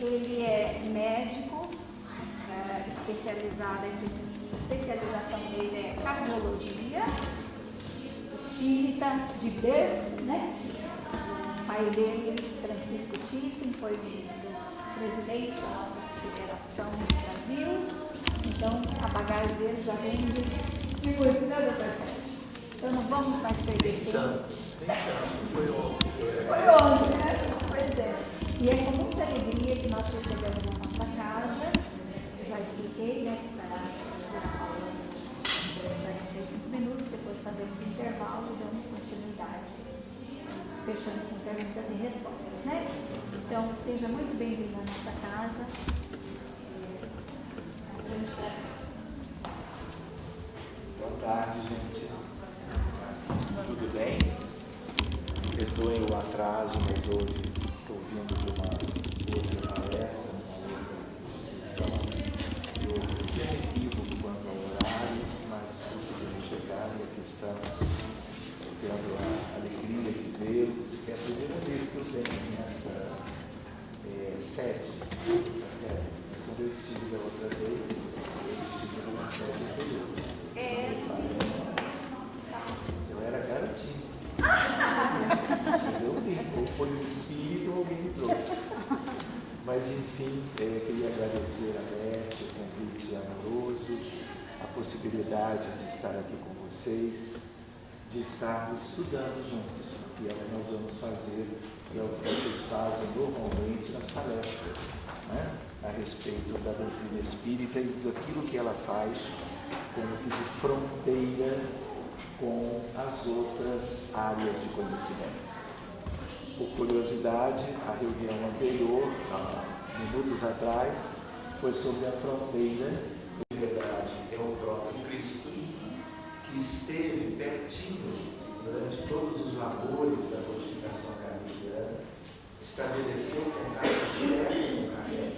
Ele é médico, especialização dele é cardiologia, espírita de berço, né? O pai dele, Francisco Thyssen, foi um dos presidentes da nossa federação do Brasil. Então, a bagagem dele já vem de muito, né, doutor Sérgio? Então, não vamos mais perder tempo. Foi ontem. Foi ontem, né? Pois é. E é com muita alegria que nós recebemos a nossa casa. Eu já expliquei, né, que será falando por 45 minutos, depois fazemos intervalo e damos continuidade, fechando com perguntas e respostas, né? Então, seja muito bem-vindo à nossa casa. Boa tarde, gente. Tudo bem? Perdoem o atraso, mas hoje estou vindo de uma outra palestra, uma outra instituição, e houve um equívoco quanto ao horário, mas conseguimos chegar e aqui estamos tendo a alegria de vê-los. É a primeira vez que eu venho nessa sede. Quando eu estive da outra vez, eu estive numa sede anterior. Eu era garotinho. Mas eu vim, ou foi o espírito ou alguém me trouxe. Mas enfim, queria agradecer a Beth, o convite amoroso, a possibilidade de estar aqui com vocês, de estarmos estudando juntos. E é o que nós vamos fazer, e é o que vocês fazem normalmente nas palestras, né? A respeito da doutrina espírita e daquilo que ela faz como que de fronteira com as outras áreas de conhecimento. Por curiosidade, a reunião anterior, minutos atrás, foi sobre a fronteira. De verdade, é o próprio Cristo, que esteve pertinho durante todos os labores da codificação carmeliana, estabeleceu contato direto com Kardec,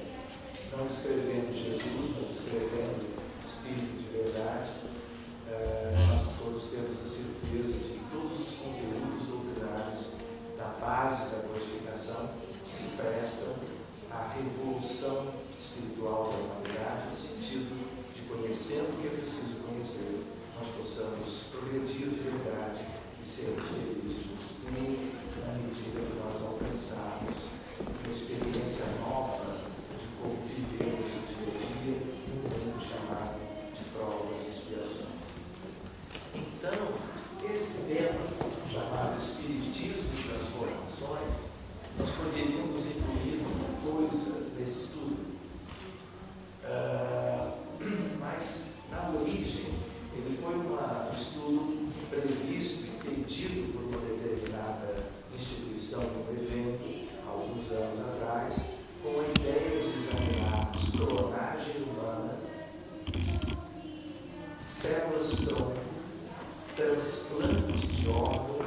não escrevendo Jesus, mas escrevendo Espírito de verdade. Nós todos temos a certeza de que todos os conteúdos doutrinários da base da codificação se prestam à revolução espiritual da humanidade, no sentido de, conhecendo o que é preciso conhecer, nós possamos progredir de verdade e sermos felizes no futuro, na medida que nós alcançarmos uma experiência nova de como vivemos o dia a dia num mundo chamado de provas e expiações. Então, esse tema, chamado Espiritismo de Transformações, nós poderíamos incluir muita coisa nesse estudo. Mas, na origem, ele foi um estudo previsto e pedido por uma determinada instituição, um evento, há alguns anos atrás, com a ideia de examinarmos clonagem humana, células-tronco, transplantes de órgãos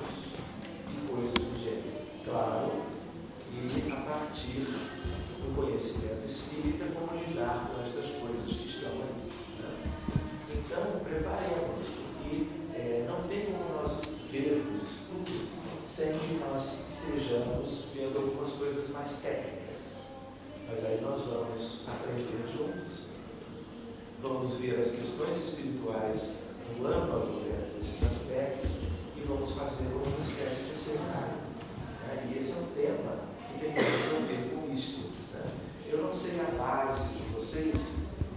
e coisas do gênero. Claro, e a partir do conhecimento espírita, como lidar com estas coisas que estão ali. Né? Então, preparemos, porque não tem como nós vermos isso tudo sem que nós estejamos vendo algumas coisas mais técnicas. Mas aí nós vamos aprender juntos, vamos ver as questões espirituais no âmbito desses aspectos e vamos fazer uma espécie de cenário. Né? E esse é um tema que tem muito a ver com isto. Né? Eu não sei a base de vocês,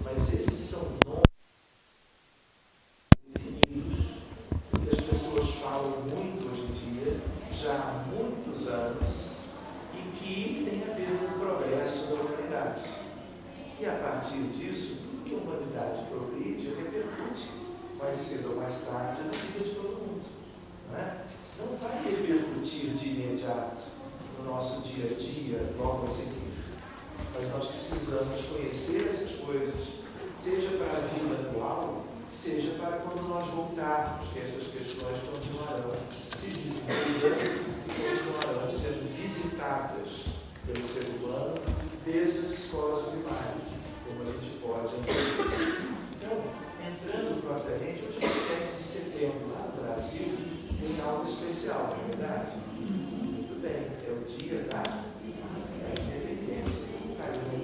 mas esses são nomes definidos que as pessoas falam muito hoje em dia, já há muitos anos, e que tem a ver com o progresso da humanidade. E a partir disso, tudo que a humanidade progride repercute mais cedo ou mais tarde na vida de todo mundo. Não é? Não vai repercutir de imediato no nosso dia a dia, logo a seguir. Mas nós precisamos conhecer essas coisas, seja para a vida atual, seja para quando nós voltarmos, que essas questões continuarão se desenvolvendo e continuarão sendo visitadas pelo ser humano desde as escolas primárias, como a gente pode entender. Então, entrando propriamente, hoje é 7 de setembro, lá no Brasil, tem algo especial, não é verdade? Muito bem, é o dia da independência. Um carinho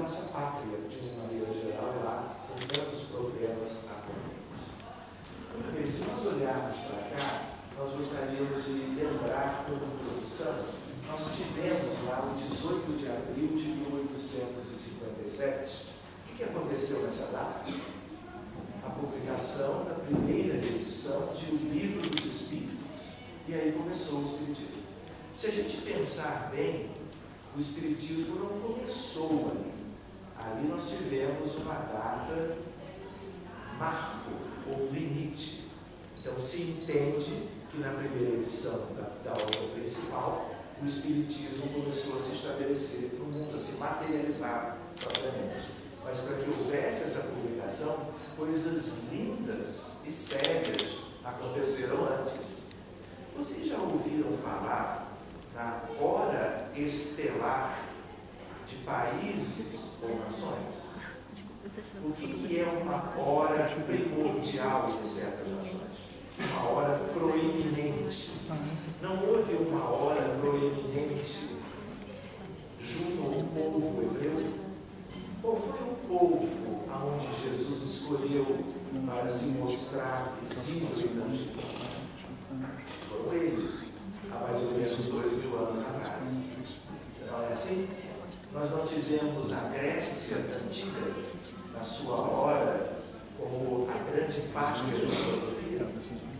nossa pátria, de uma maneira geral, é lá com tantos problemas atualmente. Bem, se nós olharmos para cá, nós gostaríamos de lembrar, como introdução, nós tivemos lá o 18 de abril de 1857. O que aconteceu nessa data? A publicação da primeira edição de O Livro dos Espíritos. E aí começou o Espiritismo. Se a gente pensar bem, o Espiritismo não começou ali. Ali nós tivemos uma data marco ou limite. Então se entende que na primeira edição da obra principal, o Espiritismo começou a se estabelecer no mundo, a se materializar propriamente. Mas para que houvesse essa publicação, coisas lindas e sérias aconteceram antes. Vocês já ouviram falar na hora estelar de países ou nações? O que é uma hora primordial de certas nações? Uma hora proeminente. Não houve uma hora proeminente junto ao povo hebreu? Qual foi o povo aonde Jesus escolheu para se mostrar visível e tangível? Foram eles, há mais ou menos 2000 anos atrás. Não é assim? Nós não tivemos a Grécia antiga, na sua hora, como a grande pátria da filosofia.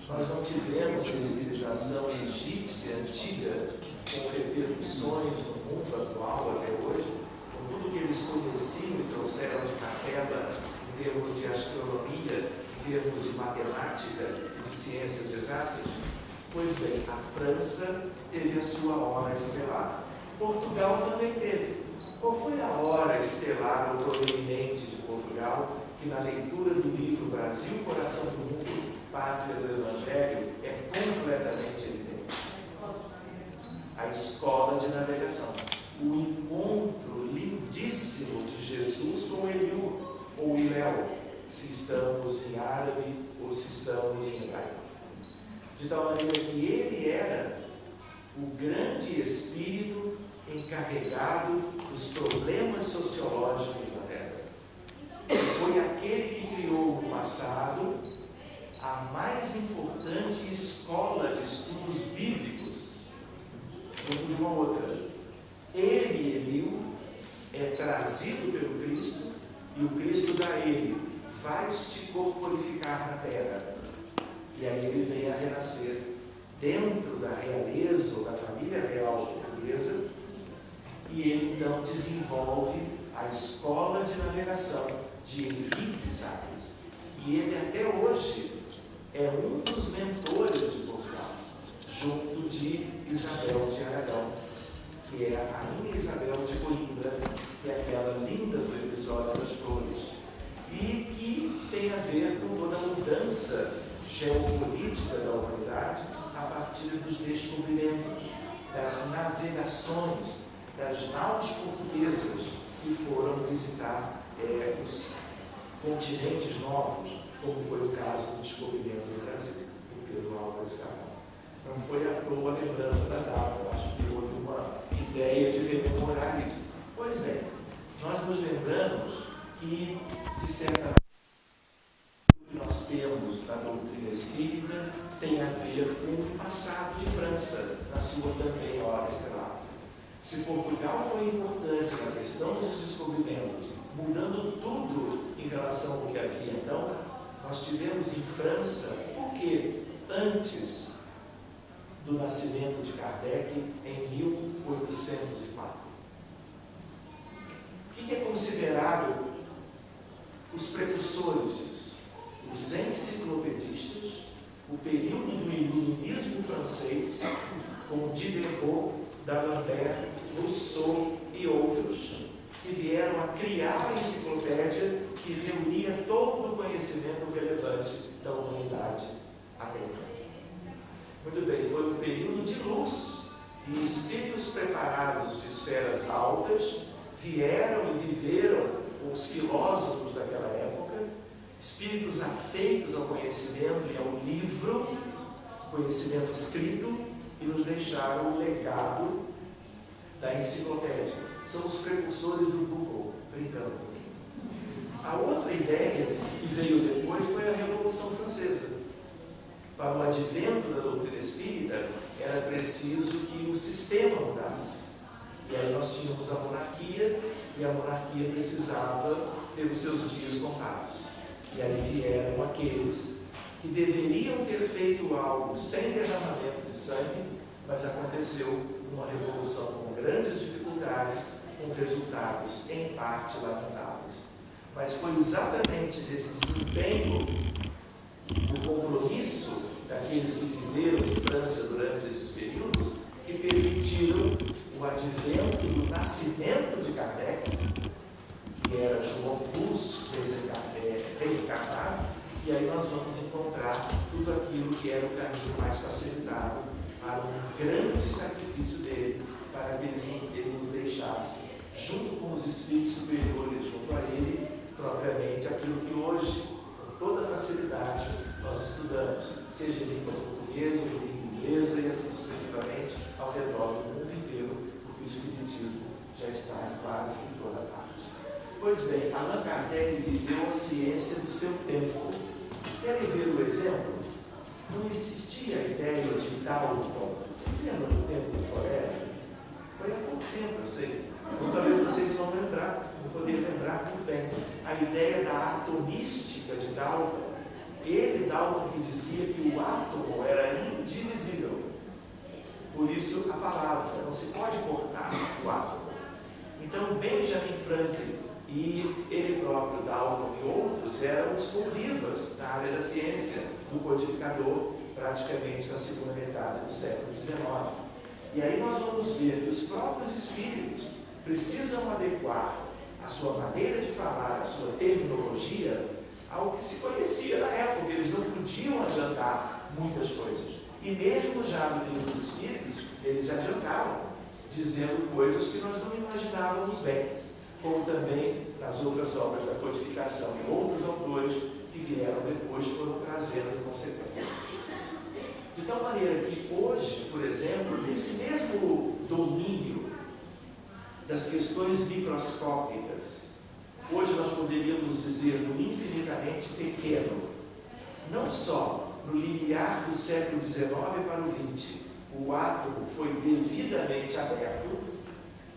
Nós não tivemos a civilização egípcia antiga, com repercussões no mundo atual até hoje, com tudo que eles conheciam e trouxeram de capela em termos de astronomia, em termos de matemática e de ciências exatas. Pois bem, a França teve a sua hora estelar. Portugal também teve. Qual foi a hora estelar ou proeminente de Portugal, que na leitura do livro Brasil, Coração do Mundo, Pátria do Evangelho, é completamente evidente? A escola de navegação. O encontro lindíssimo de Jesus com Eliú ou Iléu, se estamos em árabe ou se estamos em hebraico. De tal maneira que ele era o grande espírito encarregado dos problemas sociológicos da Terra. Ele foi aquele que criou no passado a mais importante escola de estudos bíblicos, junto de uma outra. Ele, Eliú, é trazido pelo Cristo e o Cristo dá a ele: vais-te corporificar na terra. E aí ele vem a renascer dentro da realeza ou da família real portuguesa, e ele então desenvolve a escola de navegação de Henrique de Sagres. E ele até hoje é um dos mentores de Portugal, junto de Isabel de Aragão, que é a rainha Isabel de Coimbra, que é aquela linda do episódio das flores, e que tem a ver com toda a mudança geopolítica da humanidade a partir dos descobrimentos, das navegações, das naus portuguesas que foram visitar os continentes novos, como foi o caso do descobrimento do Brasil, por Pedro Álvares Cabral. Não foi à toa a lembrança da data, eu acho que houve uma ideia de rememorar isso. Pois bem, nós nos lembramos que, de certa maneira, o que nós temos na doutrina espírita tem a ver com o passado de França, na sua também hora estelar. Se Portugal foi importante na questão dos descobrimentos, mudando tudo em relação ao que havia então, nós tivemos em França, porque antes do nascimento de Kardec, em 1804. O que é considerado os precursores disso? Os enciclopedistas, o período do iluminismo francês, com Diderot, D'Alembert, Rousseau e outros, que vieram a criar a enciclopédia que reunia todo o conhecimento relevante da humanidade até então. Muito bem, foi um período de luz, e espíritos preparados de esferas altas vieram e viveram com os filósofos daquela época, espíritos afeitos ao conhecimento e ao livro, conhecimento escrito, e nos deixaram o legado da enciclopédia. São os precursores do Google. brincando. A outra ideia que veio depois foi a Revolução Francesa. Para o advento da doutrina espírita, era preciso que o sistema mudasse. E aí nós tínhamos a monarquia, e a monarquia precisava ter os seus dias contados. E aí vieram aqueles que deveriam ter feito algo sem derramamento de sangue, mas aconteceu uma revolução com grandes dificuldades, com resultados em parte lamentáveis. Mas foi exatamente desse desempenho, do compromisso daqueles que viveram em França durante esses períodos, que permitiram o advento do nascimento de Kardec, que era João Cruz reencarnado, e aí nós vamos encontrar tudo aquilo que era o caminho mais facilitado para um grande sacrifício dele, para que ele nos deixasse, junto com os espíritos superiores, junto a ele, propriamente aquilo que hoje, com toda facilidade, nós estudamos, seja em língua portuguesa, em língua inglesa e assim sucessivamente, ao redor do mundo inteiro, porque o Espiritismo já está em quase em toda parte. Pois bem, Allan Kardec viveu a ciência do seu tempo. Querem ver o exemplo? Não existia a ideia de Dalton. Vocês lembram do tempo do Coreia? Foi há pouco tempo, eu sei. Então, talvez vocês vão poder lembrar muito bem. A ideia da atonística de Dalton. Ele, Dalton, que dizia que o átomo era indivisível. Por isso, a palavra não se pode cortar o átomo. Então, Benjamin Franklin e ele próprio, Dalton e outros, eram os convivas na área da ciência, do codificador, praticamente na segunda metade do século XIX. E aí nós vamos ver que os próprios espíritos precisam adequar a sua maneira de falar, a sua terminologia, ao que se conhecia na época. Eles não podiam adiantar muitas coisas. E mesmo já no livro dos Espíritos, eles adiantaram, dizendo coisas que nós não imaginávamos bem. Como também nas outras obras da codificação e outros autores que vieram depois foram trazendo em consequência. De tal maneira que hoje, por exemplo, nesse mesmo domínio das questões microscópicas, hoje nós poderíamos dizer do infinitamente pequeno, não só no limiar do século XIX para o XX, o átomo foi devidamente aberto.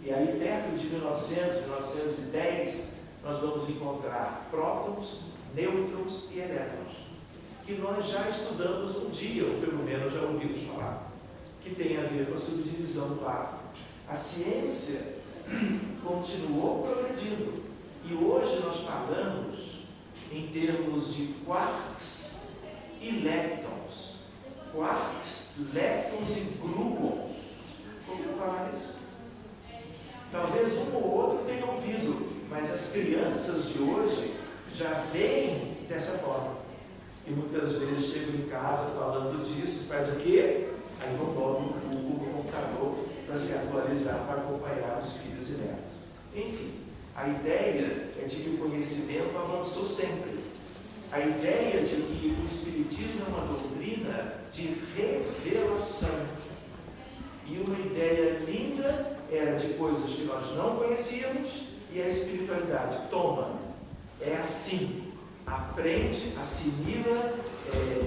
E aí, perto de 1900, 1910, nós vamos encontrar prótons, nêutrons e elétrons, que nós já estudamos um dia, ou pelo menos já ouvimos falar, que tem a ver com a subdivisão do átomo. A ciência continuou progredindo, e hoje nós falamos em termos de quarks e leptons. Quarks, leptons e gluons. Ouviram falar nisso? Talvez um ou outro tenha ouvido, mas as crianças de hoje já veem dessa forma. E muitas vezes chegam em casa falando disso, os pais o quê? Aí vão logo no Google, no computador, para se atualizar, para acompanhar os filhos e netos. Enfim, a ideia é de que o conhecimento avançou sempre. A ideia de que o Espiritismo é uma doutrina de revelação. E uma ideia linda era de coisas que nós não conhecíamos, e a espiritualidade toma, é assim, aprende, assimila,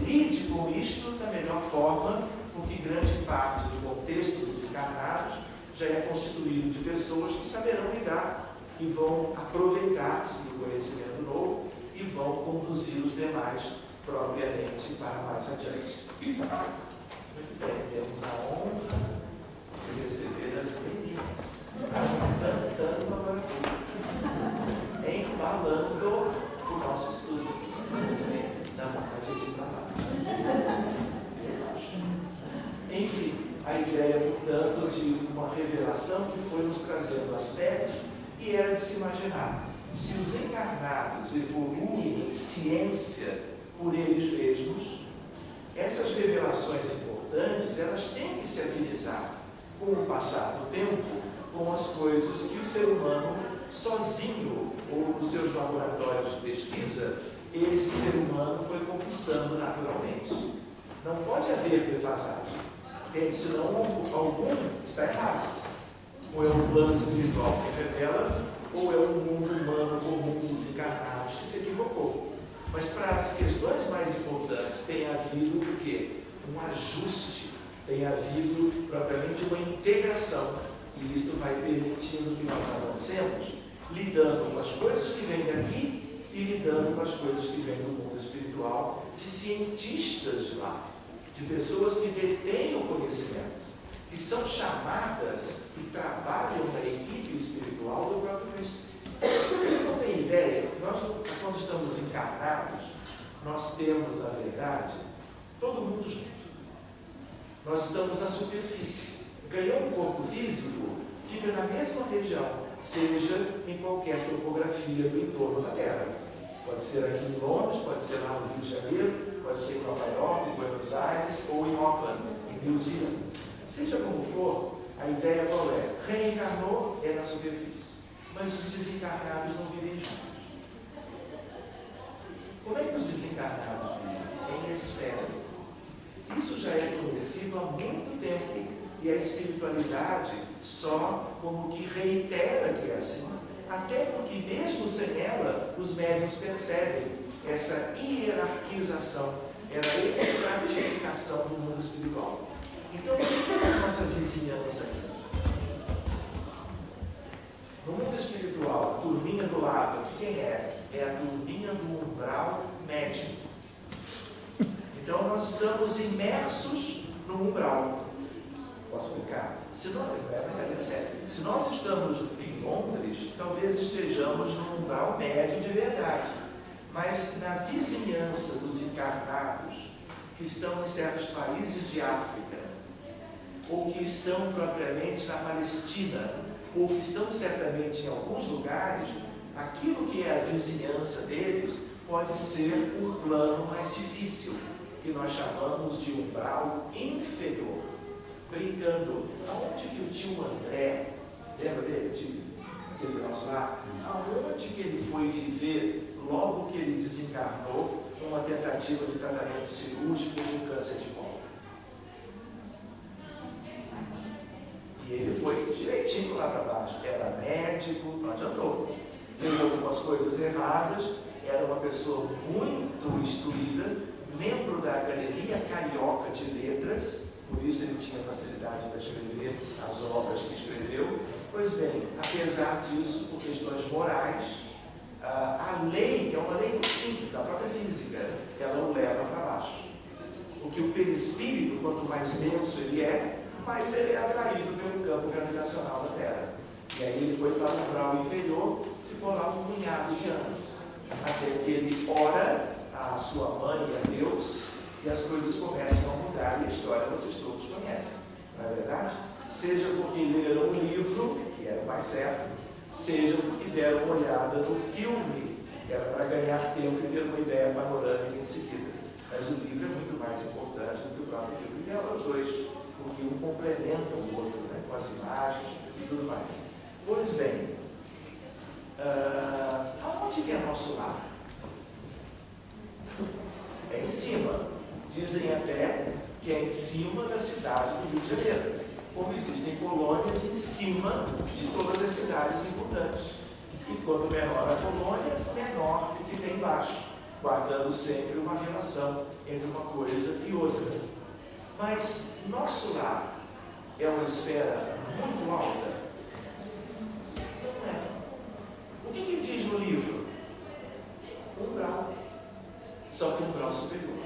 lide com isto da melhor forma, porque grande parte do contexto dos encarnados já é constituído de pessoas que saberão lidar e vão aproveitar-se do conhecimento novo e vão conduzir os demais propriamente para mais adiante. Muito bem, temos a honra de receber as meninas. Estavam cantando agora tudo, embalando o nosso estudo. Dá vontade de ir para lá. Enfim, a ideia, portanto, de uma revelação que foi nos trazendo aspectos, e era de se imaginar, se os encarnados evoluem em ciência por eles mesmos, essas revelações importantes, elas têm que se afinizar com o passar do tempo, com as coisas que o ser humano, sozinho, ou nos seus laboratórios de pesquisa, esse ser humano foi conquistando naturalmente. Não pode haver defasagem, porque senão algum está errado. Ou é um plano espiritual que revela, ou é um mundo humano comum dos encarnados que se equivocou. Mas para as questões mais importantes tem havido o quê? Um ajuste, tem havido propriamente uma integração. E isto vai permitindo que nós avancemos, lidando com as coisas que vêm daqui e lidando com as coisas que vêm do mundo espiritual, de cientistas de lá, de pessoas que detêm o conhecimento, que são chamadas e trabalham na equipe espiritual do próprio Cristo. Você não tem ideia? Nós, quando estamos encarnados, nós temos, na verdade, todo mundo junto. Nós estamos na superfície. Ganhou um corpo físico, fica na mesma região, seja em qualquer topografia do entorno da Terra. Pode ser aqui em Londres, pode ser lá no Rio de Janeiro, pode ser em Nova York, em Buenos Aires ou em Auckland, em New Zealand. Seja como for, a ideia qual é? Reencarnou é na superfície, mas os desencarnados não vivem juntos. Como é que os desencarnados vivem? Em esferas. Isso já é conhecido há muito tempo e a espiritualidade só como que reitera que é assim. Até porque mesmo sem ela, os médiuns percebem essa hierarquização, essa estratificação do mundo espiritual. Então, o que é a nossa vizinhança aqui? No mundo espiritual, a turminha do lado, quem é? É a turminha do umbral médio. Então, nós estamos imersos no umbral. Posso explicar? Se nós, se nós estamos em Londres, talvez estejamos no umbral médio de verdade. Mas na vizinhança dos encarnados, que estão em certos países de África, ou que estão propriamente na Palestina, ou que estão certamente em alguns lugares, aquilo que é a vizinhança deles pode ser um plano mais difícil, que nós chamamos de umbral inferior. Brincando, aonde que o tio André, lembra dele, aquele nosso lá? Aonde que ele foi viver logo que ele desencarnou numa tentativa de tratamento cirúrgico de um câncer de colo? E ele foi direitinho lá para baixo. Era médico, não adiantou. Fez algumas coisas erradas, era uma pessoa muito instruída, membro da Academia Carioca de Letras, por isso ele tinha facilidade para escrever as obras que escreveu. Pois bem, apesar disso, por questões morais, a lei, que é uma lei muito simples, da própria física, ela o leva para baixo. Porque o perispírito, quanto mais denso ele é, mais ele é atraído pelo campo gravitacional da Terra. E aí ele foi para o grau inferior, ficou lá um punhado de anos, até que ele ora a sua mãe e a Deus, e as coisas começam a mudar, e a história vocês todos conhecem, não é verdade? Seja porque leram um livro, que era o mais certo, seja porque deram uma olhada no filme, que era para ganhar tempo e ter uma ideia panorâmica em seguida. Mas o livro é muito mais importante do que o próprio filme, e ela os dois, porque um complementa o outro, né, com as imagens e tudo mais. Pois bem, aonde que é nosso lar? É em cima. Dizem até que é em cima da cidade do Rio de Janeiro, como existem colônias em cima de todas as cidades importantes. E quanto menor a colônia, menor o que tem embaixo, guardando sempre uma relação entre uma coisa e outra. Mas nosso lar é uma esfera muito alta? Não é. O que diz no livro? Umbral. Só que um grau superior.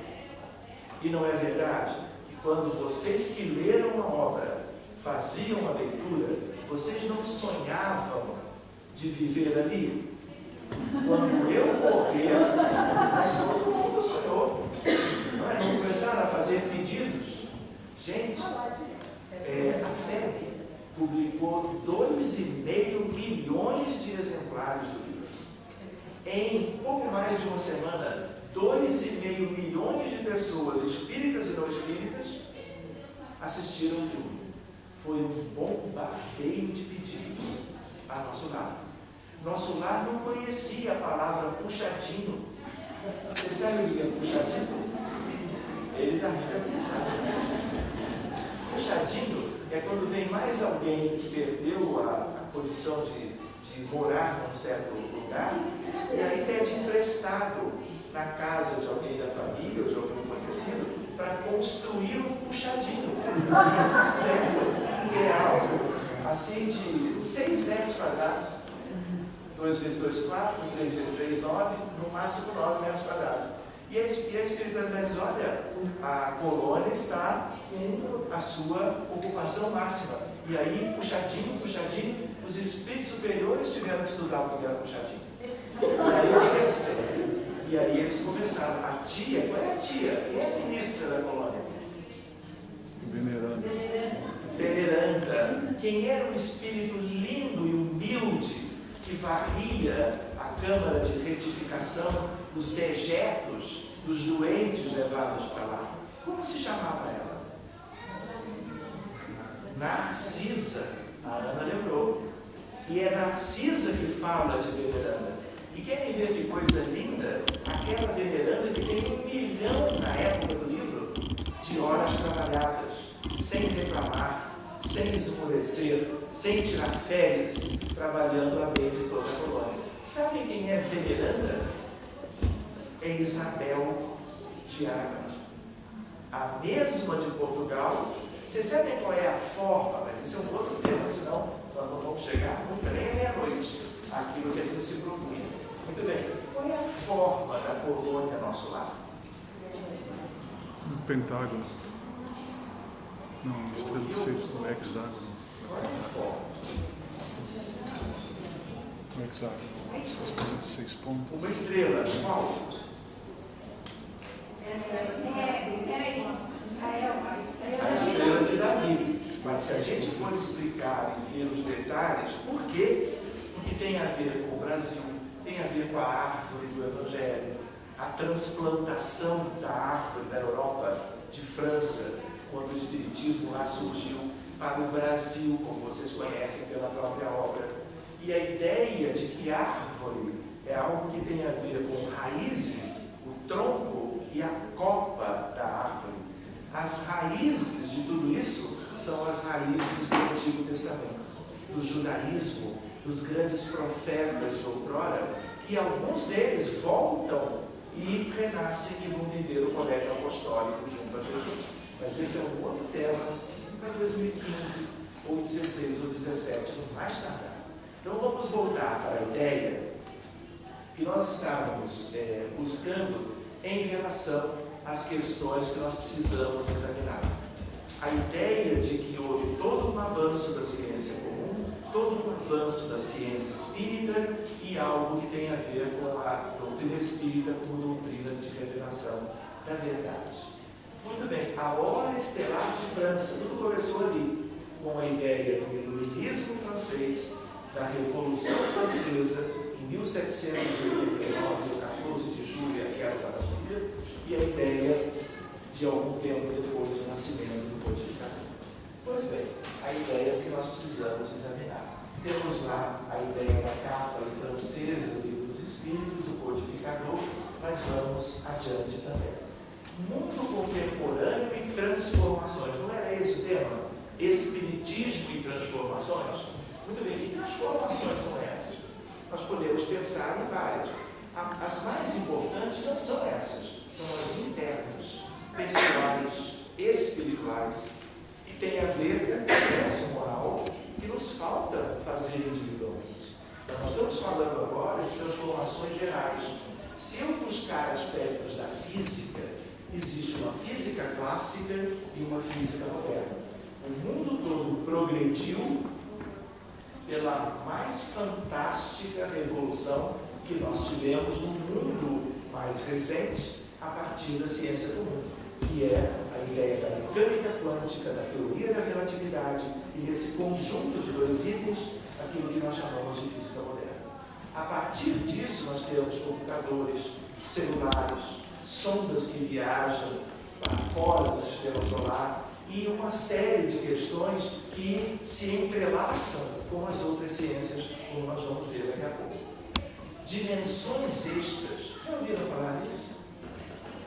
E não é verdade que quando vocês que leram a obra faziam a leitura, vocês não sonhavam de viver ali? Quando eu morrer, mas todo mundo sonhou. Não é? Não começaram a fazer pedidos? Gente, a FEB publicou 2,5 milhões de exemplares do livro. Em pouco mais de uma semana, 2,5 milhões de pessoas, espíritas e não espíritas, assistiram o filme. Foi um bombardeio de pedidos a nosso lar. Nosso lar não conhecia a palavra puxadinho. Você sabe o que é puxadinho? Ele também não sabe. Puxadinho é quando vem mais alguém que perdeu a condição de de morar num certo lugar, e aí pede emprestado na casa de alguém da família ou de alguém conhecido para construir um puxadinho, certo? Que é algo assim de 6 metros quadrados, 2 × 2, 4, 3 × 3, 9, no máximo 9 metros quadrados. E a espiritualidade diz, olha, a colônia está com a sua ocupação máxima. E aí, puxadinho, os espíritos superiores tiveram que estudar o que era puxadinho. E aí, o que é isso? E aí eles começaram. A tia, qual é a tia? Quem é a ministra da colônia? Veneranda. Quem era um espírito lindo e humilde que varria a câmara de retificação dos dejetos dos doentes levados para lá. Como se chamava ela? Narcisa. A Ana lembrou. E é Narcisa que fala de Veneranda. E querem ver que coisa linda? Aquela Veneranda que tem 1 milhão na época do livro de horas trabalhadas, sem reclamar, sem esmorecer, sem tirar férias, trabalhando a bem de toda a colônia. Sabem quem é Veneranda? É Isabel de Aragão, a mesma de Portugal. Vocês sabem qual é a forma? Mas esse é um outro tema, senão nós não vamos chegar nunca, nem à meia-noite, aquilo que a gente se propunha. Muito bem, qual é a forma da colônia nosso lar? Um pentágono. Não, estrela de 6, um hexágono. Qual é a forma? Um hexágono. Estrela de 6 pontos. Uma estrela, qual? A estrela de Davi. Mas se a gente for explicar e ver os detalhes, por quê? Porque tem a ver com o Brasil, tem a ver com a árvore do Evangelho, a transplantação da árvore da Europa, de França, quando o Espiritismo lá surgiu, para o Brasil, como vocês conhecem pela própria obra. E a ideia de que árvore é algo que tem a ver com raízes, o tronco e a copa da árvore. As raízes de tudo isso são as raízes do Antigo Testamento, do judaísmo, dos grandes profetas de outrora, que alguns deles voltam e renascem e vão viver o colégio apostólico junto a Jesus. Mas esse é um outro tema para 2015, ou 16 ou 17, no mais tardar. Então vamos voltar para a ideia que nós estávamos buscando em relação às questões que nós precisamos examinar. A ideia de que houve todo um avanço da ciência comum, todo um avanço da ciência espírita e algo que tem a ver com a doutrina espírita como doutrina de revelação da verdade. Muito bem, a hora estelar de França, tudo começou ali, com a ideia do iluminismo francês, da Revolução Francesa, em 1789, no 14 de julho, a queda da Bíblia, e a ideia de algum tempo depois do nascimento do codificador. Pois bem, a ideia que nós precisamos examinar. Temos lá a ideia da capa francesa do Livro dos Espíritos, o codificador, mas vamos adiante também. Mundo contemporâneo e transformações. Não era esse o tema? Espiritismo e transformações? Muito bem, que transformações são essas? Nós podemos pensar em várias. As mais importantes não são essas, são as internas, pessoais, espirituais, e tem a ver com o progresso moral que nos falta fazer individualmente. Então, nós estamos falando agora de transformações gerais. Se eu buscar aspectos da física, existe uma física clássica e uma física moderna. O mundo todo progrediu pela mais fantástica revolução que nós tivemos no mundo mais recente, a partir da ciência comum, que é a ideia da mecânica quântica, da teoria da relatividade, e desse conjunto de 2 itens, aquilo que nós chamamos de física moderna. A partir disso, nós temos computadores, celulares, sondas que viajam para fora do sistema solar, e uma série de questões que se entrelaçam com as outras ciências, como nós vamos ver daqui a pouco. Dimensões extras. Já ouviram falar disso?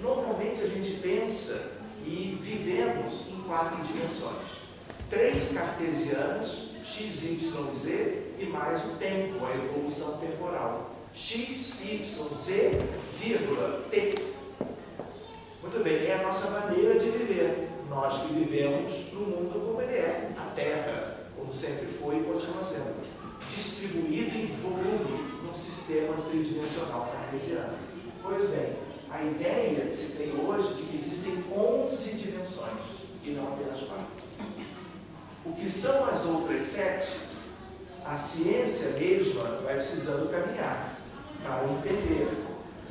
Normalmente a gente pensa e vivemos em 4 dimensões. 3 cartesianas, X, Y, Z e mais o tempo, a evolução temporal. X, Y, Z, vírgula, T. Muito bem, é a nossa maneira de viver. Nós que vivemos no mundo como ele é, a Terra, como sempre foi e continua sendo, distribuído em volume num sistema tridimensional cartesiano. Pois bem, a ideia que se tem hoje de que existem 11 dimensões e não apenas 4. O que são as outras 7? A ciência mesma vai precisando caminhar para entender.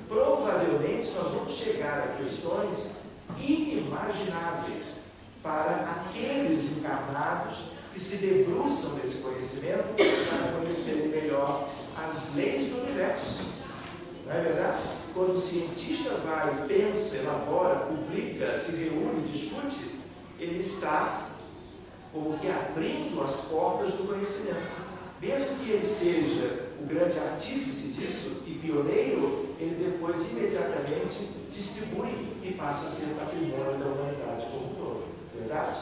Provavelmente nós vamos chegar a questões inimagináveis para aqueles encarnados que se debruçam nesse conhecimento para conhecerem melhor as leis do universo. Não é verdade? Quando o cientista vai, pensa, elabora, publica, se reúne, discute, ele está como que abrindo as portas do conhecimento. Mesmo que ele seja o grande artífice disso e pioneiro, ele depois imediatamente distribui e passa a ser patrimônio da humanidade como um todo. Verdade?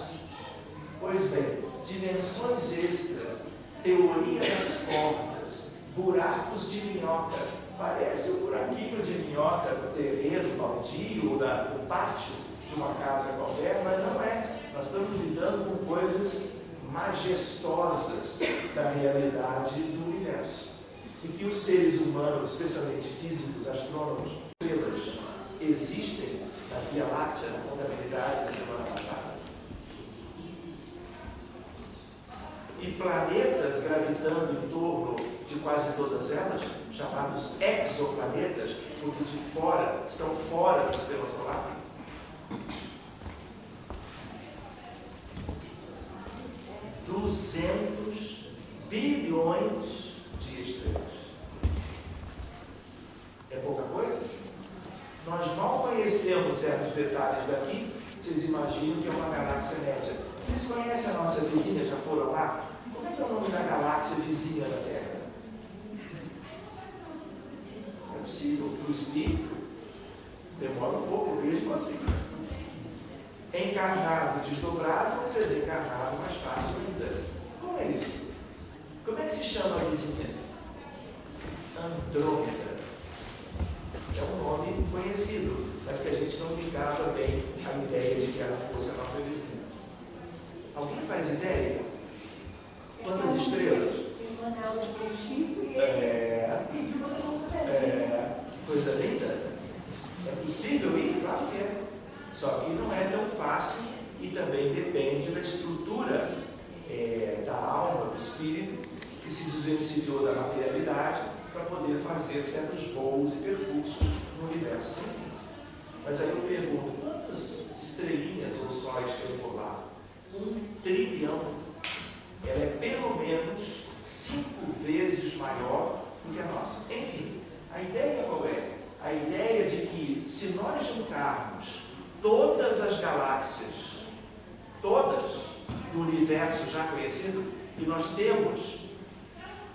Pois bem, dimensões extra, teoria das cordas, buracos de minhoca. Parece um buraquinho de minhoca do terreno baldio, do pátio de uma casa qualquer, mas não é. Nós estamos lidando com coisas majestosas da realidade do universo. E que os seres humanos, especialmente físicos, astrônomos, estrelas, existem na Via Láctea, na contabilidade da semana passada. E planetas gravitando em torno de quase todas elas, chamados exoplanetas, porque de fora, estão fora do sistema solar. $200 bilhões de estrelas. É pouca coisa? Nós mal conhecemos certos detalhes daqui. Vocês imaginam que é uma galáxia média. Vocês conhecem a nossa vizinha? Já foram lá? Como é que é o nome da galáxia vizinha da Terra? É possível que o espírito demora um pouco mesmo assim. Encarnado, desdobrado, ou desencarnado, mais fácil ainda. Como é isso? Como é que se chama a vizinha? Andrômeda. É um nome conhecido, mas que a gente não ligava bem a ideia de que ela fosse a nossa vizinha. Alguém faz ideia? Quantas estrelas? Coisa linda. É possível ir? Claro que é. Só que não é tão fácil e também depende da estrutura da alma, do espírito, que se desvencilhou da materialidade para poder fazer certos voos e percursos no universo sem fim. Mas aí eu pergunto, quantas estrelinhas ou sóis tem por lá? 1 trilhão. Ela é pelo menos 5 vezes maior do que a nossa. Enfim, a ideia qual é? A ideia de que se nós juntarmos todas as galáxias, todas do universo já conhecido, e nós temos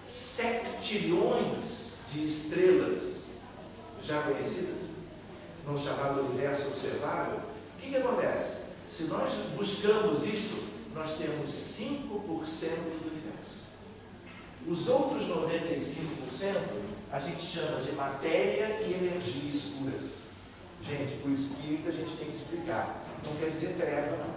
7 de estrelas já conhecidas, no chamado universo observável, o que acontece? Se nós buscamos isto, nós temos 5% do universo. Os outros 95% a gente chama de matéria e energia escuras. Gente, o espírito a gente tem que explicar. Não quer dizer treva, não.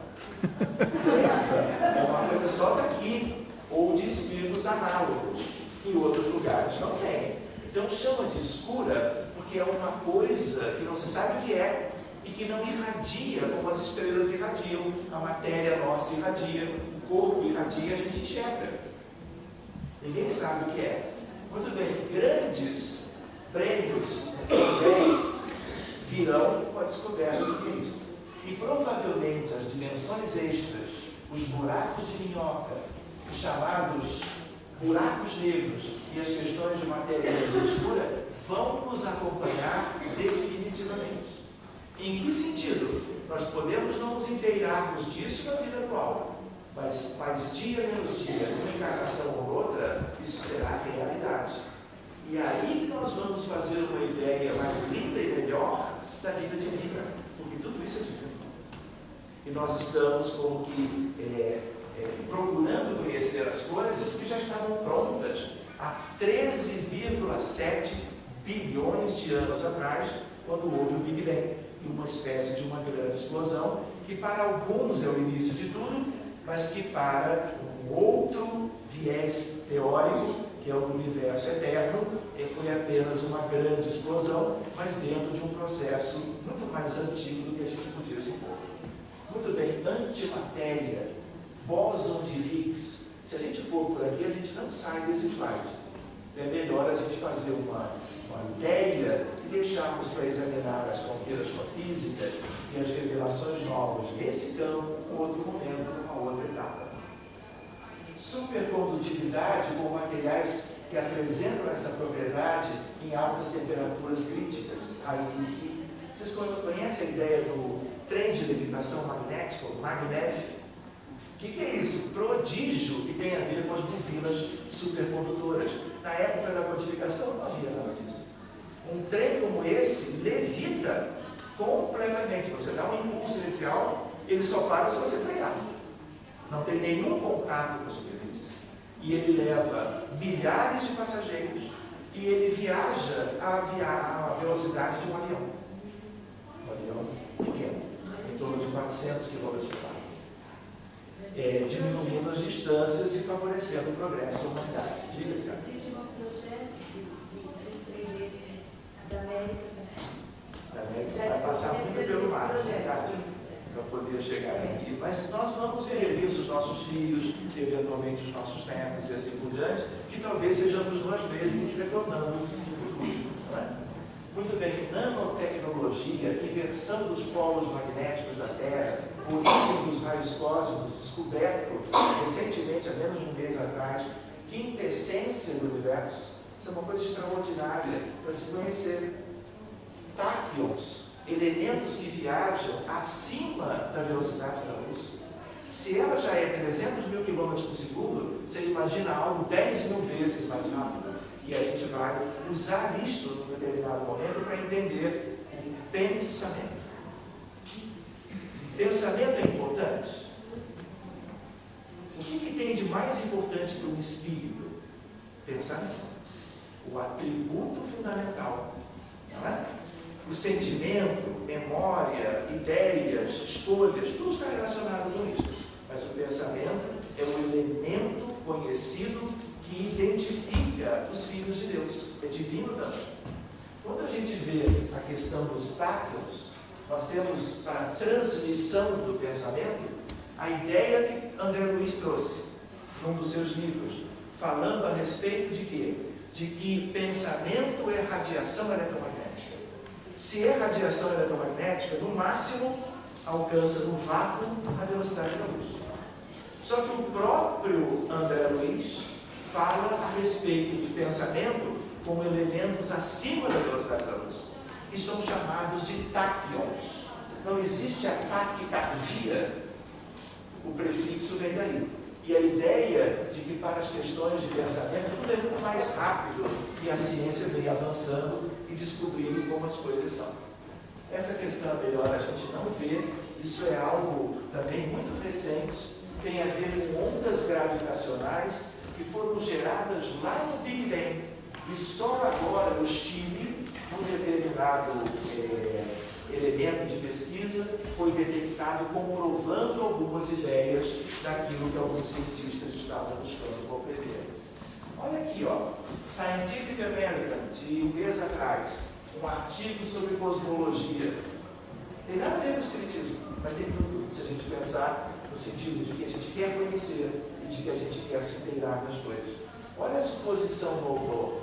Treva é uma coisa só daqui, ou de espíritos análogos. Em outros lugares não tem. Então chama de escura porque é uma coisa que não se sabe o que é e que não irradia como as estrelas irradiam, a matéria nossa irradia, o corpo irradia, a gente enxerga. Ninguém sabe o que é. Muito bem, grandes prêmios, virão com a descoberta do que é isso. E provavelmente as dimensões extras, os buracos de minhoca, os chamados buracos negros e as questões de matéria escura vão nos acompanhar definitivamente. Em que sentido? Nós podemos não nos inteirarmos disso na vida atual, mas dia menos dia, numa encarnação ou outra, isso será realidade. E aí nós vamos fazer uma ideia mais linda e melhor da vida divina, porque tudo isso é divino. E nós estamos como que procurando conhecer as coisas há 13,7 bilhões de anos atrás, quando houve o Big Bang, e uma espécie de uma grande explosão, que para alguns é o início de tudo, mas que para um outro viés teórico, que é o do universo eterno, foi apenas uma grande explosão, mas dentro de um processo muito mais antigo do que a gente podia supor. Muito bem, antimatéria, bóson de Higgs. Se a gente for por aqui, a gente não sai desse slide. É melhor a gente fazer uma ideia e deixarmos para examinar as fronteiras com a física e as revelações novas nesse campo, em outro momento, numa outra etapa. Supercondutividade com materiais que apresentam essa propriedade em altas temperaturas críticas, ITC. Vocês conhecem a ideia do trem de levitação magnética, o magnév? O que é isso? Prodígio que tem a ver com as bobinas supercondutoras. Na época da codificação não havia nada disso. Um trem como esse levita completamente. Você dá um impulso inicial, ele só para se você frear. Não tem nenhum contato com a superfície. E ele leva milhares de passageiros e ele viaja à velocidade de um avião. Um avião pequeno, em torno de 400 km por hora. Diminuindo as distâncias e favorecendo o progresso da humanidade. Diga, senhor. Existe um projeto de 3 da América. Da América vai passar muito pelo mar, verdade? Para poder chegar aqui. Mas nós vamos ver isso, os nossos filhos, eventualmente os nossos netos e assim por diante, que talvez sejamos nós mesmos retornando no futuro. Não é? Muito bem, nanotecnologia, inversão dos polos magnéticos da Terra, origem dos raios cósmicos, descoberto recentemente, há menos de um mês atrás, quintessência do universo. Isso é uma coisa extraordinária para se conhecer. Táquions, elementos que viajam acima da velocidade da luz. Se ela já é 300 mil km por segundo, você imagina algo 10 mil vezes mais rápido. E a gente vai usar isto num determinado momento para entender o pensamento. Pensamento é importante? O que tem de mais importante para um espírito? Pensamento. O atributo fundamental. Não é? O sentimento, memória, ideias, escolhas, tudo está relacionado com isso. Mas o pensamento é o elemento conhecido que identifica os filhos de Deus. É divino também. Quando a gente vê a questão dos táquions, nós temos para a transmissão do pensamento a ideia que André Luiz trouxe num dos seus livros, falando a respeito de quê? De que pensamento é radiação eletromagnética. Se é radiação eletromagnética, no máximo alcança no vácuo a velocidade da luz. Só que o próprio André Luiz fala a respeito de pensamento como elementos acima da velocidade da luz, que são chamados de táquions. Não existe a taquicardia, o prefixo vem daí. E a ideia de que para as questões de pensamento tudo é muito mais rápido e a ciência vem avançando e descobrindo como as coisas são. Essa questão é melhor a gente não ver, isso é algo também muito recente, tem a ver com ondas gravitacionais que foram geradas lá no Big Bang. E só agora no Chile, um determinado elemento de pesquisa foi detectado comprovando algumas ideias daquilo que alguns cientistas estavam buscando compreender. Olha aqui, ó, Scientific American, de um mês atrás, um artigo sobre cosmologia. Tem nada a ver com o espiritismo, mas tem tudo, se a gente pensar no sentido de que a gente quer conhecer e de que a gente quer se inteirar nas coisas. Olha a suposição do autor.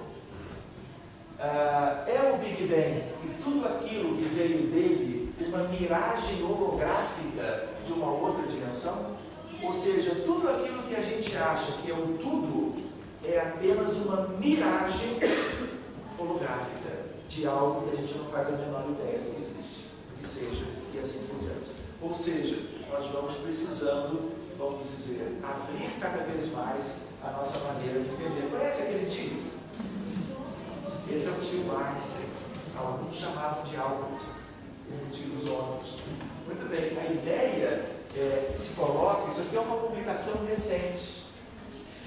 É o Big Bang e tudo aquilo que veio dele uma miragem holográfica de uma outra dimensão? Ou seja, tudo aquilo que a gente acha que é o tudo é apenas uma miragem holográfica de algo que a gente não faz a menor ideia do que existe, que seja, e assim por diante. Ou seja, nós vamos precisando, vamos dizer, abrir cada vez mais a nossa maneira de entender. Conhece aquele tio? Esse é o tio Einstein, alguns chamavam de Albert, por motivos óbvios. Muito bem, a ideia se coloca, isso aqui é uma publicação recente.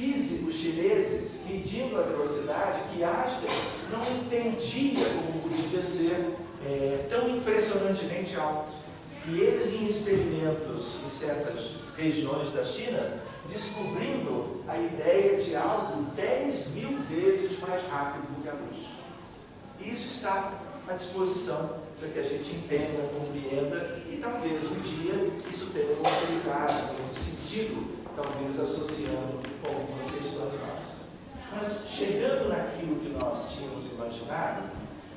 físicos chineses medindo a velocidade que Einstein não entendia como podia ser tão impressionantemente alto. E eles, em experimentos em certas regiões da China, descobrindo a ideia de algo 10.000 vezes mais rápido do que a luz. E isso está à disposição para que a gente entenda, compreenda e talvez um dia isso tenha uma utilidade, um sentido, talvez associando com algumas questões nossas. Mas chegando naquilo que nós tínhamos imaginado,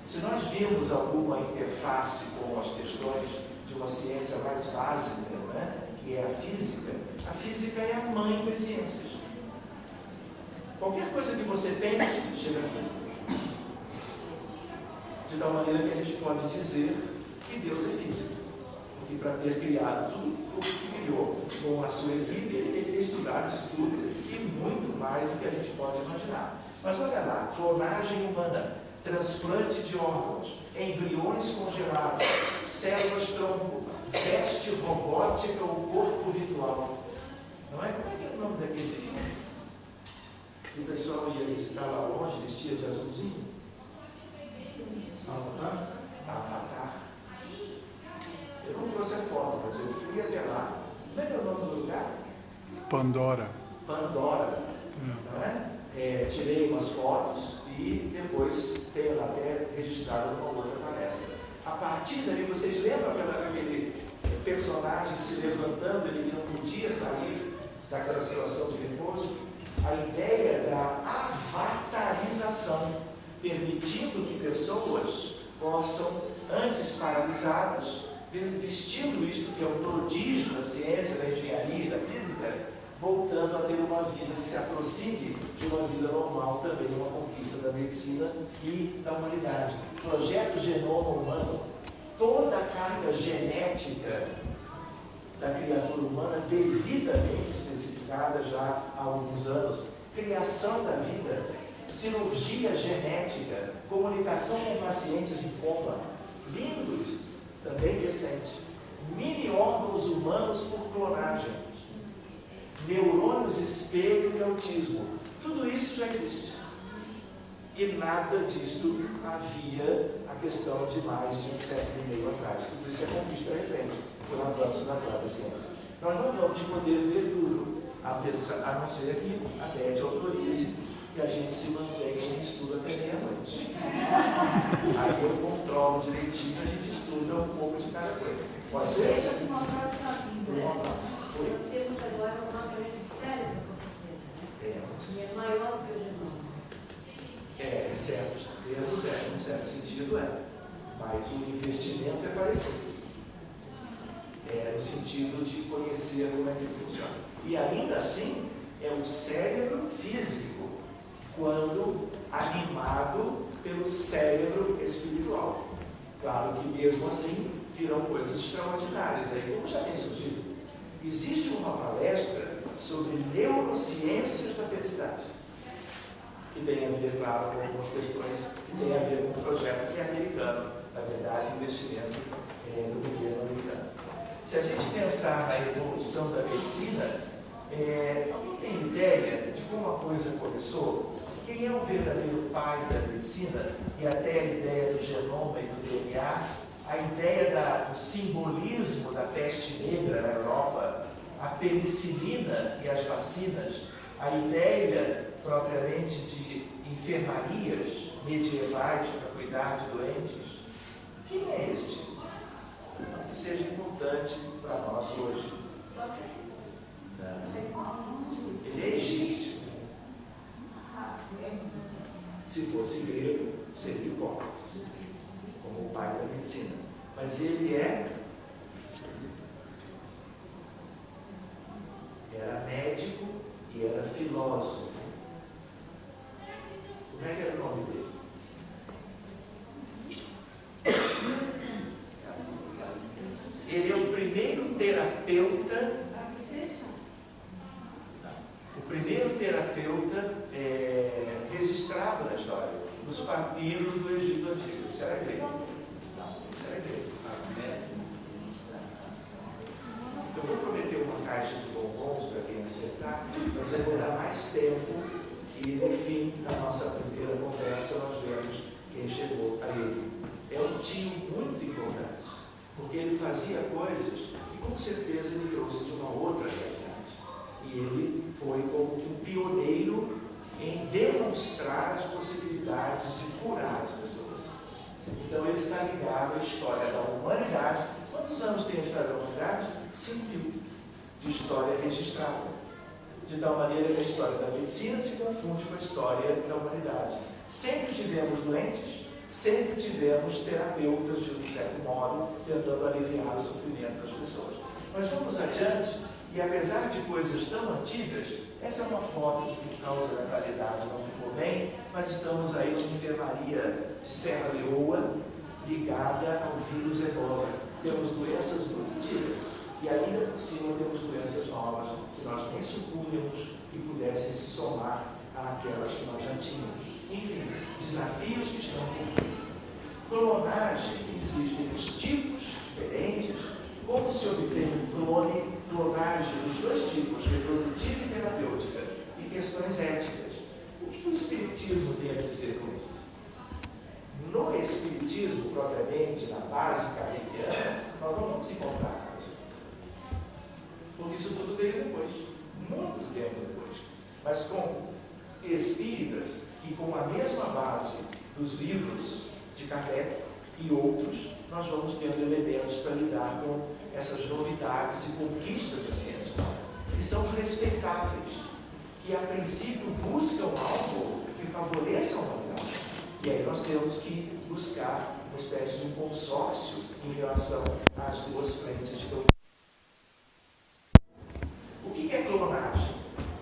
se nós virmos alguma interface com as questões de uma ciência mais básica, né, que é a física é a mãe das ciências. Qualquer coisa que você pense, chega na física. De tal maneira que a gente pode dizer que Deus é físico. Porque para ter criado tudo o que criou com a sua equipe, ele tem que ter estudado isso tudo e muito mais do que a gente pode imaginar. Mas olha lá, clonagem humana, transplante de órgãos, embriões congelados, células-tronco, veste robótica ou corpo virtual. Não é? Como é que é o nome daquele filme? E o pessoal ia visitar lá longe, vestia de azulzinho? Avatar. Eu não trouxe a foto, mas eu fui até lá. Como é que é o nome do lugar? Pandora. Pandora. Não é? Tirei umas fotos e depois tenho até registrado uma outra palestra. A partir daí, vocês lembram aquele personagem se levantando, ele não podia sair daquela situação de repouso? A ideia da avatarização, permitindo que pessoas possam, antes paralisadas, vestindo isto que é um prodígio da ciência, da engenharia e da física, voltando a ter uma vida que se aproxime de uma vida normal, também uma conquista da medicina e da humanidade. Projeto Genoma Humano, toda a carga genética da criatura humana devidamente especificada já há alguns anos, criação da vida, cirurgia genética, comunicação com pacientes em coma, lindo isso, também recente, mini órgãos humanos por clonagem, neurônios espelho de autismo, tudo isso já existe. E nada disto havia a questão de mais de um século e meio atrás. Tudo isso é conquista recente, por avanço da própria ciência. Nós não vamos poder ver tudo, a não ser que a Beth autorize que a gente se mantenha em estudo até meia-noite. Aí eu controlo direitinho, a gente estuda um pouco de cada coisa. Pode ser? Deixa eu uma próxima vida. Nós temos agora um aparelho de cérebro acontecendo, né? temos. E é maior que o genoma. Em certos termos em um certo sentido mas o investimento é parecido. No sentido de conhecer como é que ele funciona. E ainda assim, é o cérebro físico, quando animado pelo cérebro espiritual. Claro que mesmo assim virão coisas extraordinárias, aí como já tem surgido. Existe uma palestra sobre neurociências da felicidade, que tem a ver, claro, com algumas questões que tem a ver com o projeto que é americano, na verdade, investimento do governo americano. Se a gente pensar na evolução da medicina, alguém tem ideia de como a coisa começou? Quem é o verdadeiro pai da medicina? E até a ideia do genoma e do DNA, a ideia do simbolismo da peste negra na Europa, a penicilina e as vacinas, a ideia propriamente de enfermarias medievais para cuidar de doentes. Quem é este? Que seja importante para nós hoje. Ele é egípcio. Se fosse grego, seria Hipócrates, como o pai da medicina. Mas ele era médico e era filósofo. Como é que era o nome dele? Ele é o primeiro terapeuta. O primeiro terapeuta registrado na história, nos papiros do Egito Antigo. Isso era grego? Não, isso era grego. Eu vou prometer uma caixa de bombons para quem acertar, mas vai demorar mais tempo e no fim da nossa primeira conversa nós vemos quem chegou a ele. É um tio muito importante, porque ele fazia coisas que com certeza ele trouxe de uma outra realidade. E ele foi como que um pioneiro em demonstrar as possibilidades de curar as pessoas. Então ele está ligado à história da humanidade. Quantos anos tem a história da humanidade? 5.000 de história registrada. De tal maneira que a história da medicina se confunde com a história da humanidade. Sempre tivemos doentes, sempre tivemos terapeutas, de um certo modo, tentando aliviar o sofrimento das pessoas. Mas vamos adiante, e apesar de coisas tão antigas, essa é uma foto que, por causa da qualidade, não ficou bem, mas estamos aí com a enfermaria de Serra Leoa, ligada ao vírus Ebola. Temos doenças muito antigas, e ainda por cima temos doenças novas, que nós nem supunhamos que pudessem se somar àquelas que nós já tínhamos. Enfim, desafios que estão por vir. Clonagem, existem os tipos diferentes. Como se obtém um clone? Clonagem dos dois tipos, reprodutiva e terapêutica, e questões éticas. O que o Espiritismo tem a dizer com isso? No Espiritismo, propriamente, na base kardeciana, nós não vamos encontrar com isso. Porque isso tudo veio depois, muito tempo depois. Mas com espíritas e com a mesma base dos livros de Kardec e outros, nós vamos tendo elementos para lidar com essas novidades e conquistas da ciência humana, que são respeitáveis, que a princípio buscam algo que favoreça a humanidade. E aí nós temos que buscar uma espécie de um consórcio em relação às duas frentes de doutrina. O que é clonagem?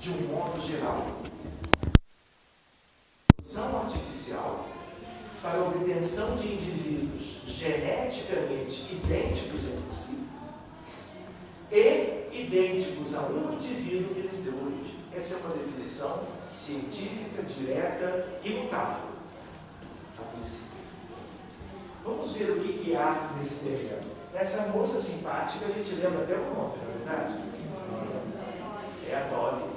De um modo geral, produção artificial para a obtenção de indivíduos geneticamente idênticos entre si e idênticos a um indivíduo que lhes deu origem. Essa é uma definição científica, direta e imutável, a princípio. Vamos ver o que há nesse terreno. Essa moça simpática, a gente lembra até o nome, não é verdade? É a Dolly.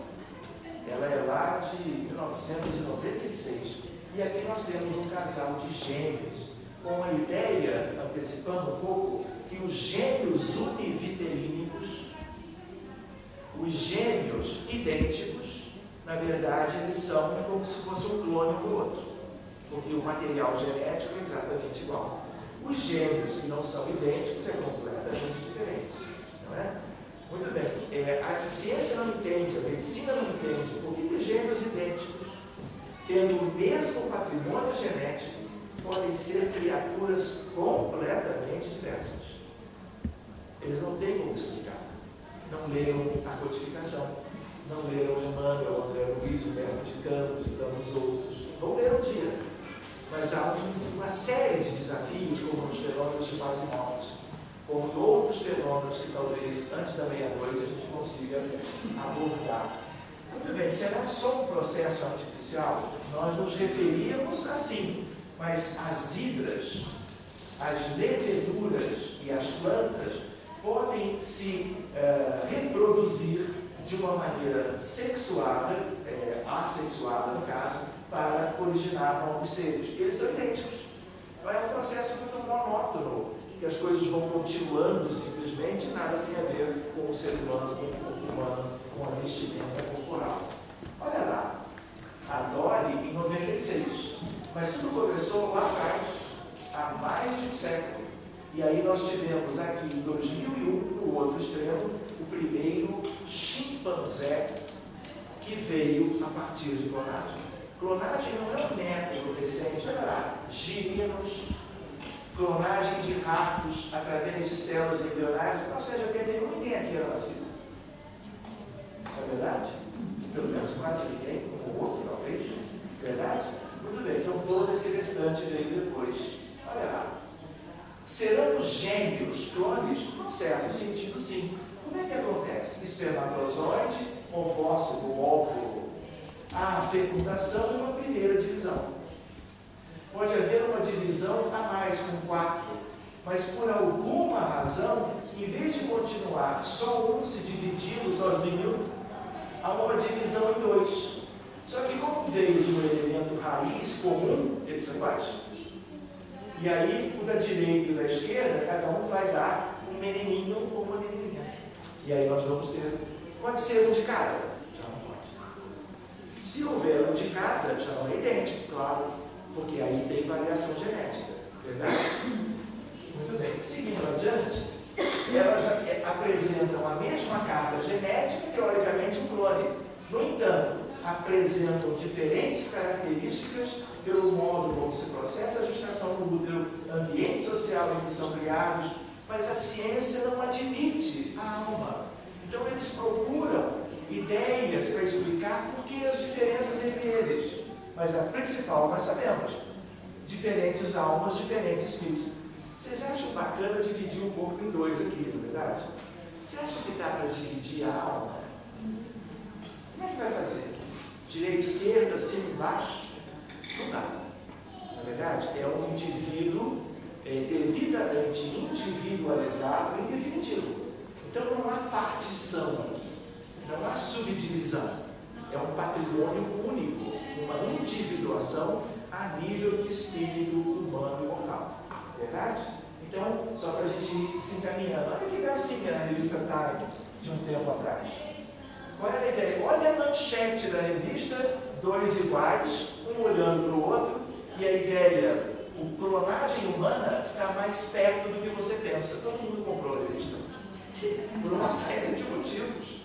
Ela é lá de 1996. E aqui nós temos um casal de gêmeos, com a ideia, antecipando um pouco, que os gêmeos univitelínicos, os gêmeos idênticos, na verdade, eles são como se fosse um clone do outro, porque o material genético é exatamente igual. Os gêmeos que não são idênticos é completamente diferente, não é? Muito bem, a ciência não entende, a medicina não entende, por que os gêmeos idênticos, tendo o mesmo patrimônio genético, podem ser criaturas completamente diversas. Eles não têm como explicar. Não leram a codificação, não leram Emmanuel, André Luiz, Humberto de Campos e tantos outros. Vão ler um dia. Mas há uma série de desafios, como os fenômenos de fase móveis, como outros fenômenos que talvez antes da meia-noite a gente consiga abordar. Muito bem, será só um processo artificial? Nós nos referíamos assim, mas as hidras, as leveduras e as plantas podem se reproduzir de uma maneira sexuada, assexuada no caso, para originar novos seres. Eles são idênticos. Então é um processo muito monótono, que as coisas vão continuando simplesmente, nada tem a ver com o ser humano, com o corpo humano, com a vestimenta corporal. Olha lá, a Dolly em 96, mas tudo começou lá atrás, há mais de um século. E aí nós tivemos aqui em 2001, no outro extremo, o primeiro chimpanzé que veio a partir de clonagem. Clonagem não é um método recente, olha lá, girinos, clonagem de ratos através de células embrionárias, ou seja, ninguém aqui era nascido. Não é verdade? Pelo menos quase ninguém, um ou outro, talvez. Verdade? Muito bem, então todo esse restante veio depois. Olha lá. Serão os gêmeos clones? Num certo sentido, sim. Como é que acontece? Espermatozoide, ovócito, óvulo, a fecundação e uma primeira divisão. Pode haver uma divisão a mais, com 4, mas por alguma razão, em vez de continuar só um se dividindo sozinho, há uma divisão em dois. Só que como veio de um elemento raiz comum, eles são iguais. E aí, o da direita e o da esquerda, cada um vai dar um menininho ou uma menininha. E aí nós vamos ter, pode ser um de cada, já não pode. Se houver um de cada, já não é idêntico, claro, porque aí tem variação genética, verdade? Muito bem, seguindo adiante, elas apresentam a mesma carga genética, teoricamente um clone. No entanto, apresentam diferentes características pelo modo como se processa a gestação no útero, ambiente social em que são criados, mas a ciência não admite a alma. Então eles procuram ideias para explicar por que as diferenças entre eles. Mas a principal nós sabemos: diferentes almas, diferentes espíritos. Vocês acham bacana dividir o corpo em dois aqui, não é verdade? Você acha que dá para dividir a alma? Como é que vai fazer? Direita, esquerda, cima e baixo? Não dá. Na verdade, é um indivíduo devidamente individualizado em definitivo. Então não há partição aqui, não há subdivisão. É um patrimônio único, uma individuação a nível do espírito humano imortal. Verdade? Então, só para a gente ir se encaminhando. Olha que gracinha na revista Time de um tempo atrás. Qual é a ideia? Olha a manchete da revista, dois iguais, um olhando para o outro, e a ideia, a clonagem humana está mais perto do que você pensa. Todo mundo comprou a revista. Por uma série de motivos.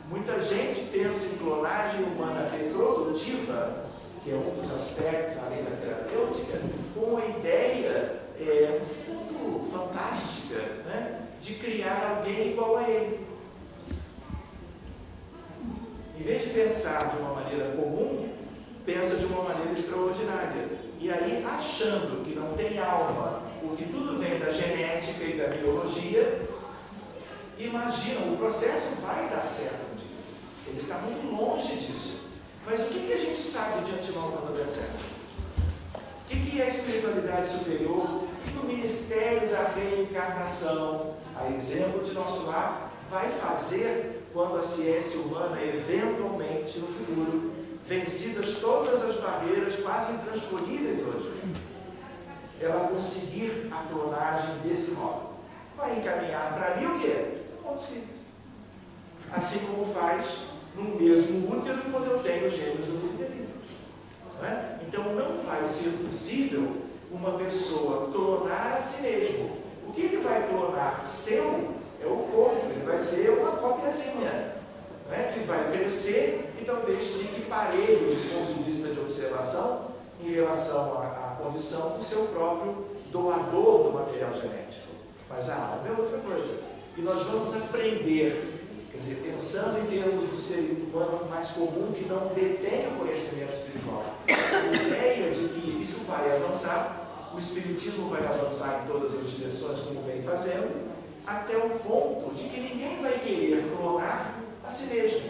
Muita gente pensa em clonagem humana reprodutiva, que é um dos aspectos da lei da terapêutica, com a ideia muito fantástica, né, de criar alguém igual a ele. Em vez de pensar de uma maneira comum, pensa de uma maneira extraordinária. E aí, achando que não tem alma, porque tudo vem da genética e da biologia, imaginam, o processo vai dar certo um dia. Ele está muito longe disso. Mas o que a gente sabe de antemão quando der certo? O que é a espiritualidade superior? O que o Ministério da Reencarnação, a exemplo de nosso lar, vai fazer quando a ciência humana, eventualmente no futuro, vencidas todas as barreiras quase intransponíveis hoje, ela conseguir a clonagem desse modo? Vai encaminhar para ali o quê? Ponto escrito. Assim como faz no mesmo útero quando eu tenho gêmeos uterinos. Não é? Então não vai ser possível uma pessoa clonar a si mesmo. O que ele vai clonar seu é o corpo, ele vai ser uma cópiazinha, não é? Que vai crescer e talvez fique parelho do ponto de vista de observação em relação à condição do seu próprio doador do material genético. Mas a alma é outra coisa. E nós vamos aprender, quer dizer, pensando em termos do ser humano mais comum que não detém o conhecimento espiritual. A ideia de que isso vai avançar, o espiritismo vai avançar em todas as direções como vem fazendo, até o ponto de que ninguém vai querer clonar a si mesmo,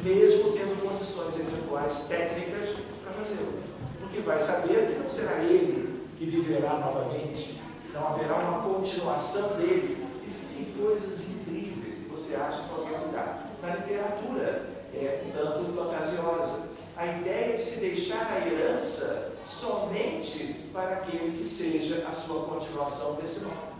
mesmo tendo condições eventuais técnicas para fazê-lo. Porque vai saber que não será ele que viverá novamente, não haverá uma continuação dele. Existem coisas incríveis que você acha em qualquer lugar. Na literatura é um tanto fantasiosa. A ideia de se deixar a herança somente para aquele que seja a sua continuação desse nome.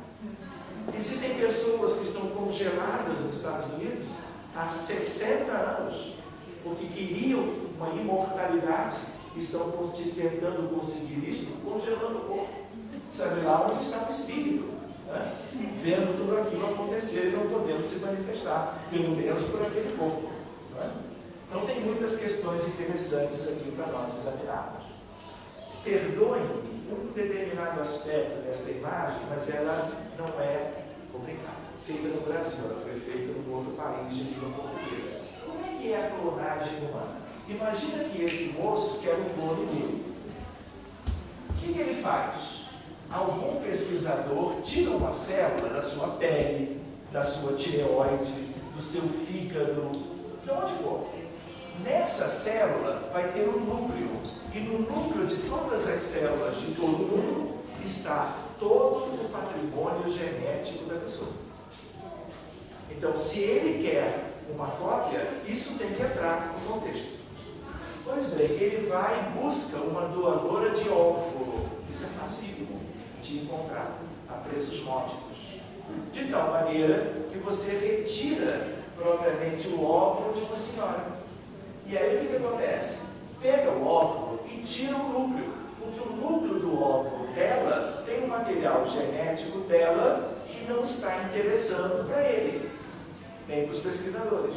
Existem pessoas que estão congeladas nos Estados Unidos há 60 anos, porque queriam uma imortalidade, estão tentando conseguir isso, congelando o corpo. Sabe lá onde está o espírito, né? Vendo tudo aquilo acontecer e não podendo se manifestar, pelo menos por aquele corpo. Né? Então tem muitas questões interessantes aqui para nós examinarmos. Perdoem-me um determinado aspecto desta imagem, mas ela não é complicada. Feita no Brasil, ela foi feita num outro país de língua portuguesa. Como é que é a clonagem humana? Imagina que esse moço quer o clone dele. O que ele faz? Algum pesquisador tira uma célula da sua pele, da sua tireoide, do seu fígado, de onde for. Nessa célula vai ter um núcleo, e no núcleo de todas as células de todo mundo está todo o patrimônio genético da pessoa. Então, se ele quer uma cópia, isso tem que entrar no contexto. Pois bem, ele vai em busca uma doadora de óvulo. Isso é fácil de encontrar a preços módicos. De tal maneira que você retira propriamente o óvulo de uma senhora. E aí o que acontece? Pega o óvulo e tira o núcleo, porque o núcleo do óvulo dela tem um material genético dela que não está interessando para ele, nem para os pesquisadores.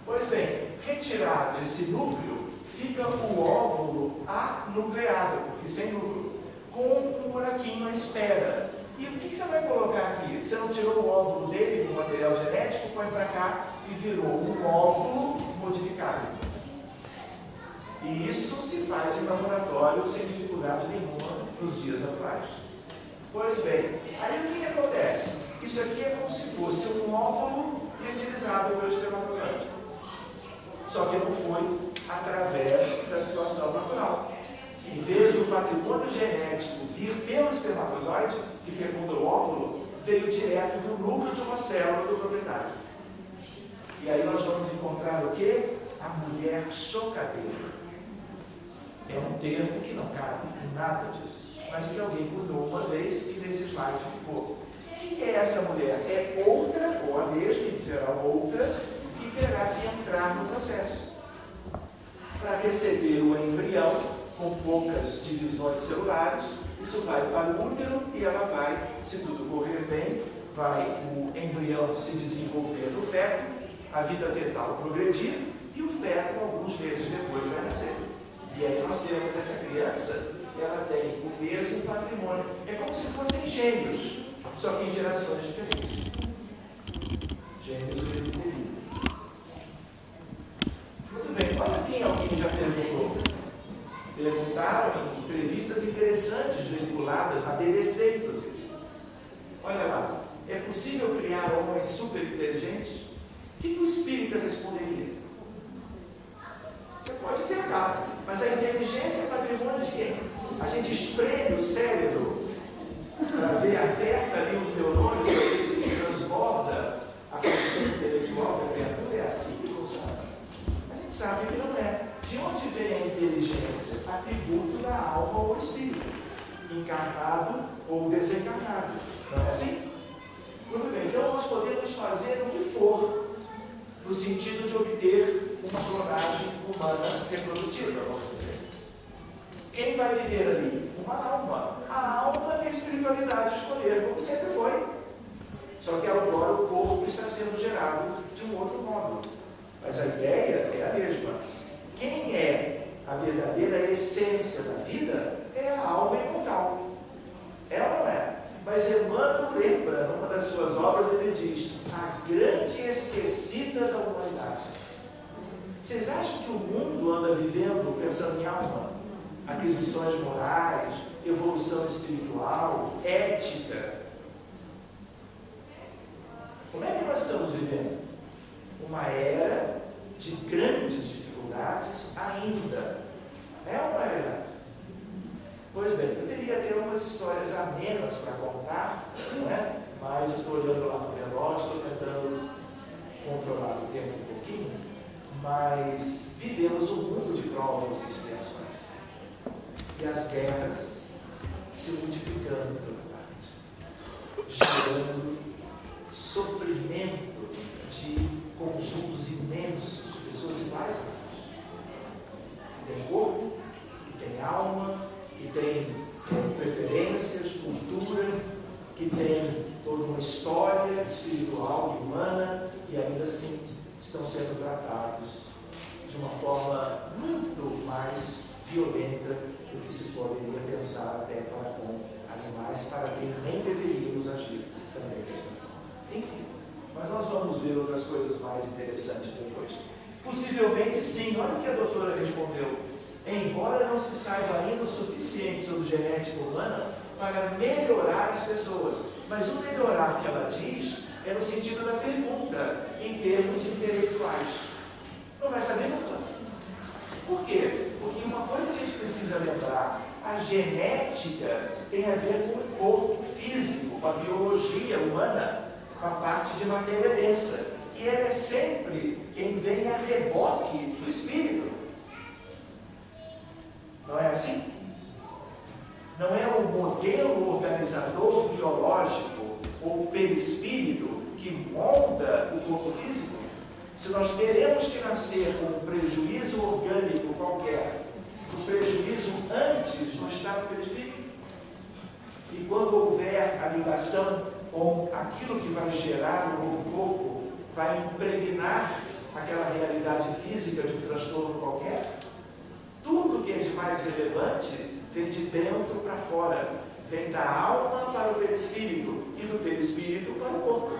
Pois bem, retirado esse núcleo, fica o óvulo anucleado, porque sem núcleo, com um buraquinho à espera. E o que você vai colocar aqui? Você não tirou o óvulo dele do material genético, põe para cá e virou um óvulo modificado. E isso se faz em laboratório sem dificuldade nenhuma nos dias atuais. Pois bem, aí o que acontece? Isso aqui é como se fosse um óvulo fertilizado pelo espermatozoide. Só que não foi através da situação natural. Em vez do patrimônio genético vir pelo espermatozoide, que fecunda o óvulo, veio direto do núcleo de uma célula do proprietário. E aí nós vamos encontrar o quê? A mulher chocadeira. É um termo que não cabe em nada disso, mas que alguém mudou uma vez e nesse slide ficou. Quem é essa mulher? É outra, ou a mesma, em geral outra, que terá que entrar no processo para receber o embrião com poucas divisões celulares. Isso vai para o útero e ela vai, se tudo correr bem, vai o embrião se desenvolver no feto, a vida fetal progredir e o feto, alguns meses depois, vai nascer. E aí nós temos essa criança, ela tem o mesmo patrimônio. É como se fossem gêmeos, só que em gerações diferentes. Gêmeos do mesmo período. Muito bem, olha quem alguém já perguntou. Perguntaram em entrevistas interessantes vinculadas à BBC, inclusive. Olha lá, é possível criar homens super inteligentes? O que o espírita responderia? Você pode tentar, mas a inteligência é patrimônio de quem? A gente espreme o cérebro para ver, aperta ali os neurônios para ver se transborda a condição intelectual da criatura. É assim que funciona. A gente sabe que não é. De onde vem a inteligência? Atributo da alma ou espírito, encarnado ou desencarnado. Não é assim? Muito bem, então nós podemos fazer o que for, no sentido de obter uma clonagem humana reprodutiva, vamos dizer. Quem vai viver ali? Uma alma. A alma que a espiritualidade escolher, como sempre foi. Só que agora o corpo está sendo gerado de um outro modo. Mas a ideia é a mesma. Quem é a verdadeira essência da vida é a alma imortal. É ou não é? Mas Emmanuel lembra, numa das suas obras, ele diz: a grande esquecida da humanidade. Vocês acham que o mundo anda vivendo pensando em alma? Aquisições morais, evolução espiritual, ética. Como é que nós estamos vivendo? Uma era de grandes dificuldades ainda. É ou não é verdade? Pois bem, eu deveria ter umas histórias amenas para contar, não é? Mas eu estou olhando lá no relógio, estou tentando controlar o tempo um pouquinho, mas vivemos um mundo de provas e expiações. E as guerras se multiplicando pela parte, gerando sofrimento de conjuntos imensos de pessoas iguais a nós. Que tem corpo, que tem alma, que tem preferências, cultura, que tem toda uma história espiritual e humana, e ainda assim estão sendo tratados de uma forma muito mais violenta do que se poderia pensar até para com animais, para quem nem deveríamos agir também desta forma. Enfim, mas nós vamos ver outras coisas mais interessantes depois. Possivelmente sim, olha o que a doutora respondeu. Embora não se saiba ainda o suficiente sobre genética humana para melhorar as pessoas. Mas o melhorar que ela diz é no sentido da pergunta, em termos intelectuais. Não vai saber nunca. Por quê? Porque uma coisa a gente precisa lembrar, a genética tem a ver com o corpo físico, com a biologia humana, com a parte de matéria densa. que ela é sempre quem vem a reboque do espírito. Não é assim? Não é o modelo organizador biológico ou perispírito que molda o corpo físico? Se nós teremos que nascer com um prejuízo orgânico qualquer, um prejuízo antes do estado perispírito, e quando houver a ligação com aquilo que vai gerar o novo corpo, vai impregnar aquela realidade física de um transtorno qualquer, tudo que é de mais relevante vem de dentro para fora, vem da alma para o perispírito e do perispírito para o corpo.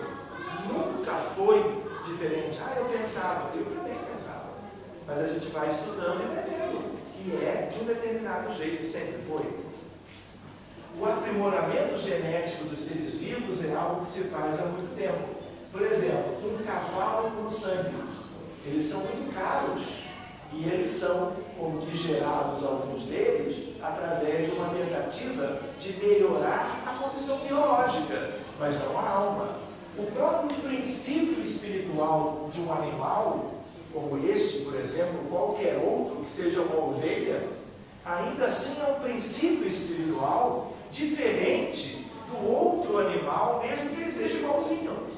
Nunca foi diferente. Eu pensava, eu também pensava, mas a gente vai estudando e vai vendo que é de um determinado jeito, sempre foi. O aprimoramento genético dos seres vivos é algo que se faz há muito tempo. Por exemplo, um cavalo com sangue, eles são muito caros e eles são, como que gerados alguns deles, através de uma tentativa de melhorar a condição biológica, mas não a alma. O próprio princípio espiritual de um animal, como este, por exemplo, qualquer outro, seja uma ovelha, ainda assim é um princípio espiritual diferente do outro animal, mesmo que ele seja igualzinho.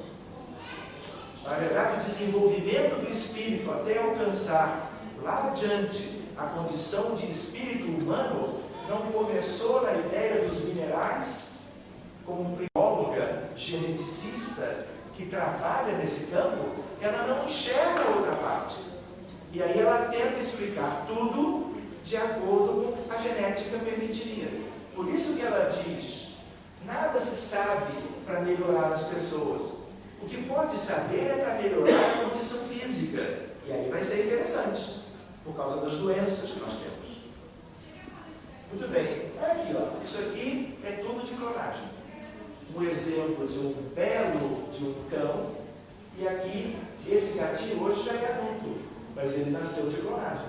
Na verdade, o desenvolvimento do espírito até alcançar lá adiante a condição de espírito humano não começou na ideia dos minerais, como uma bióloga geneticista que trabalha nesse campo, ela não enxerga a outra parte. E aí ela tenta explicar tudo de acordo com a genética permitiria. Por isso que ela diz, nada se sabe para melhorar as pessoas. O que pode saber é para melhorar a condição física. E aí vai ser interessante, por causa das doenças que nós temos. Muito bem, olha aqui, ó. Isso aqui é tudo de clonagem. Um exemplo de um belo de um cão, e aqui, esse gatinho hoje já é adulto, mas ele nasceu de clonagem.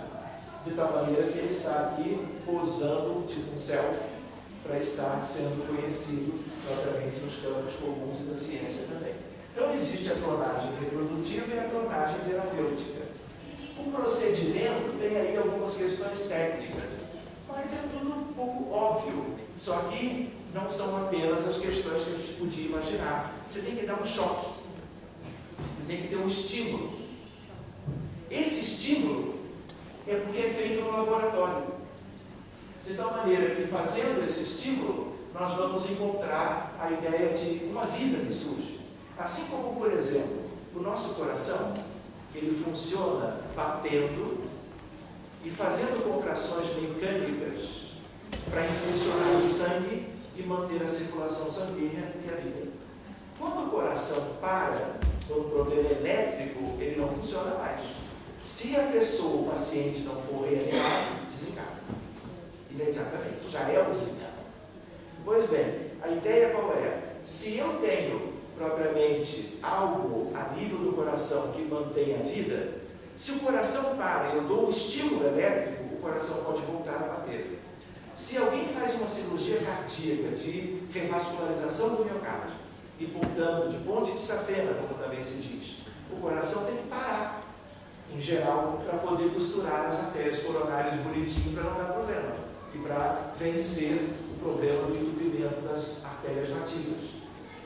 De tal maneira que ele está aqui posando, tipo um selfie, para estar sendo conhecido propriamente nos campos comuns e da ciência também. Então existe a clonagem reprodutiva e a clonagem terapêutica. O procedimento tem aí algumas questões técnicas, mas é tudo um pouco óbvio. Só que não são apenas as questões que a gente podia imaginar. Você tem que dar um choque. Você tem que ter um estímulo. Esse estímulo é porque é feito no laboratório. De tal maneira que, fazendo esse estímulo, nós vamos encontrar a ideia de uma vida que surge. Assim como, por exemplo, o nosso coração, ele funciona batendo e fazendo contrações mecânicas para impulsionar o sangue e manter a circulação sanguínea e a vida. Quando o coração para, por um problema elétrico, ele não funciona mais. Se a pessoa, o paciente, não for reanimado, desencarna. Imediatamente, já é o desencarne. Pois bem, a ideia qual é? Se eu tenho propriamente algo a nível do coração que mantém a vida, se o coração para e eu dou um estímulo elétrico, o coração pode voltar a bater. Se alguém faz uma cirurgia cardíaca de revascularização do miocárdio e, portanto, de ponte de safena, como também se diz, o coração tem que parar, em geral, para poder costurar as artérias coronárias bonitinho para não dar problema e para vencer o problema do entupimento das artérias nativas.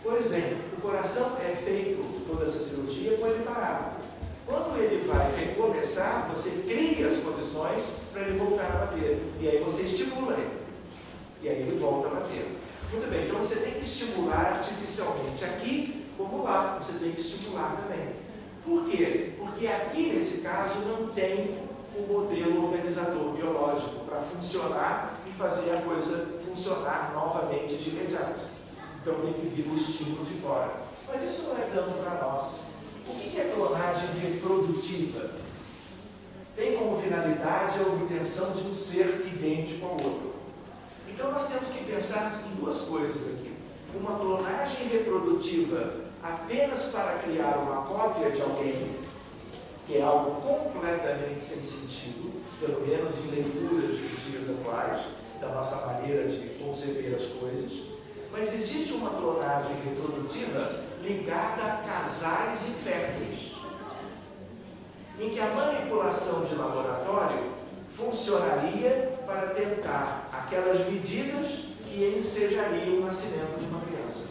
Pois bem, o coração é feito, toda essa cirurgia, com ele parado. Quando ele vai recomeçar, você cria as condições para ele voltar a bater. E aí você estimula ele. E aí ele volta a bater. Muito bem, então você tem que estimular artificialmente aqui como lá. Você tem que estimular também. Por quê? Porque aqui, nesse caso, não tem o modelo organizador biológico para funcionar e fazer a coisa funcionar novamente de imediato. Então tem que vir o estímulo de fora. Mas isso não é tanto para nós. O que é clonagem reprodutiva? Tem como finalidade a obtenção de um ser idêntico ao outro. Então nós temos que pensar em duas coisas aqui. Uma clonagem reprodutiva apenas para criar uma cópia de alguém, que é algo completamente sem sentido, pelo menos em leituras dos dias atuais, da nossa maneira de conceber as coisas. Mas existe uma clonagem reprodutiva ligada a casais inférteis. em que a manipulação de laboratório funcionaria para tentar aquelas medidas que ensejariam o nascimento de uma criança,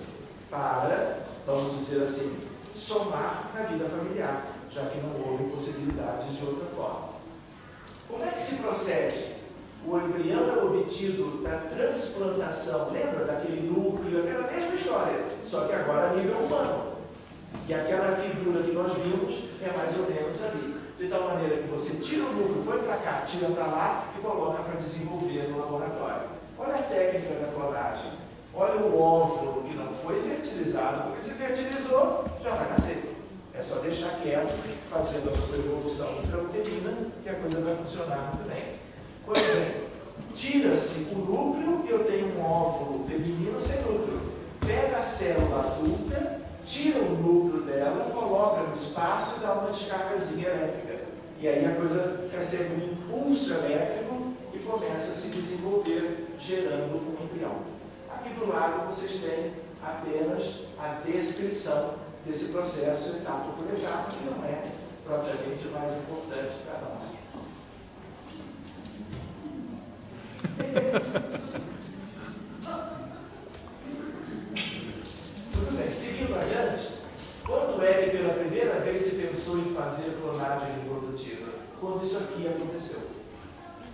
para, vamos dizer assim, somar na vida familiar, já que não houve possibilidades de outra forma. Como é que se procede? O embrião é obtido da transplantação, lembra daquele núcleo, aquela mesma história, só que agora a nível humano. Que aquela figura que nós vimos é mais ou menos ali. De tal maneira que você tira o núcleo, põe para cá, tira para lá e coloca para desenvolver no laboratório. Olha a técnica da clonagem. Olha o óvulo que não foi fertilizado, porque se fertilizou, já vai nascer. É só deixar quieto, fazendo a sua evolução intrauterina, que a coisa vai funcionar muito bem. Por exemplo, tira-se o núcleo e eu tenho um óvulo feminino sem núcleo. Pega a célula adulta, tira o núcleo dela, coloca no espaço e dá uma descargazinha elétrica. E aí a coisa recebe um impulso elétrico e começa a se desenvolver, gerando um embrião. Aqui do lado vocês têm apenas a descrição desse processo, etapa por etapa, que não é propriamente o mais importante para nós. Tudo bem, seguindo adiante, quando é que pela primeira vez se pensou em fazer clonagem reprodutiva? Quando isso aqui aconteceu.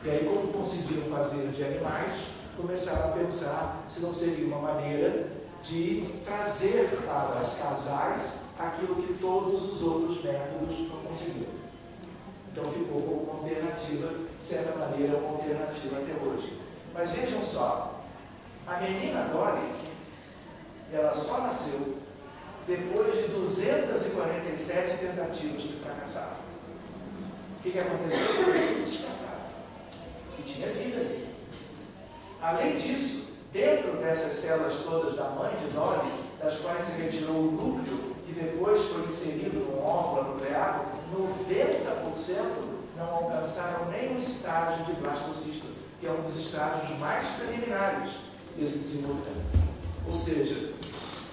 E aí, como conseguiram fazer de animais, começaram a pensar se não seria uma maneira de trazer para os casais aquilo que todos os outros métodos não conseguiram. Então ficou como uma alternativa, de certa maneira, uma alternativa até hoje. Mas vejam só, a menina Dolly, ela só nasceu depois de 247 tentativas que fracassaram. O que aconteceu? Descartaram. E tinha vida ali. Além disso, dentro dessas células todas da mãe de Dolly, das quais se retirou o núcleo e depois foi inserido no óvulo nuclear, 90% não alcançaram nem o estágio de blastocisto, que é um dos estágios mais preliminares desse desenvolvimento. Ou seja,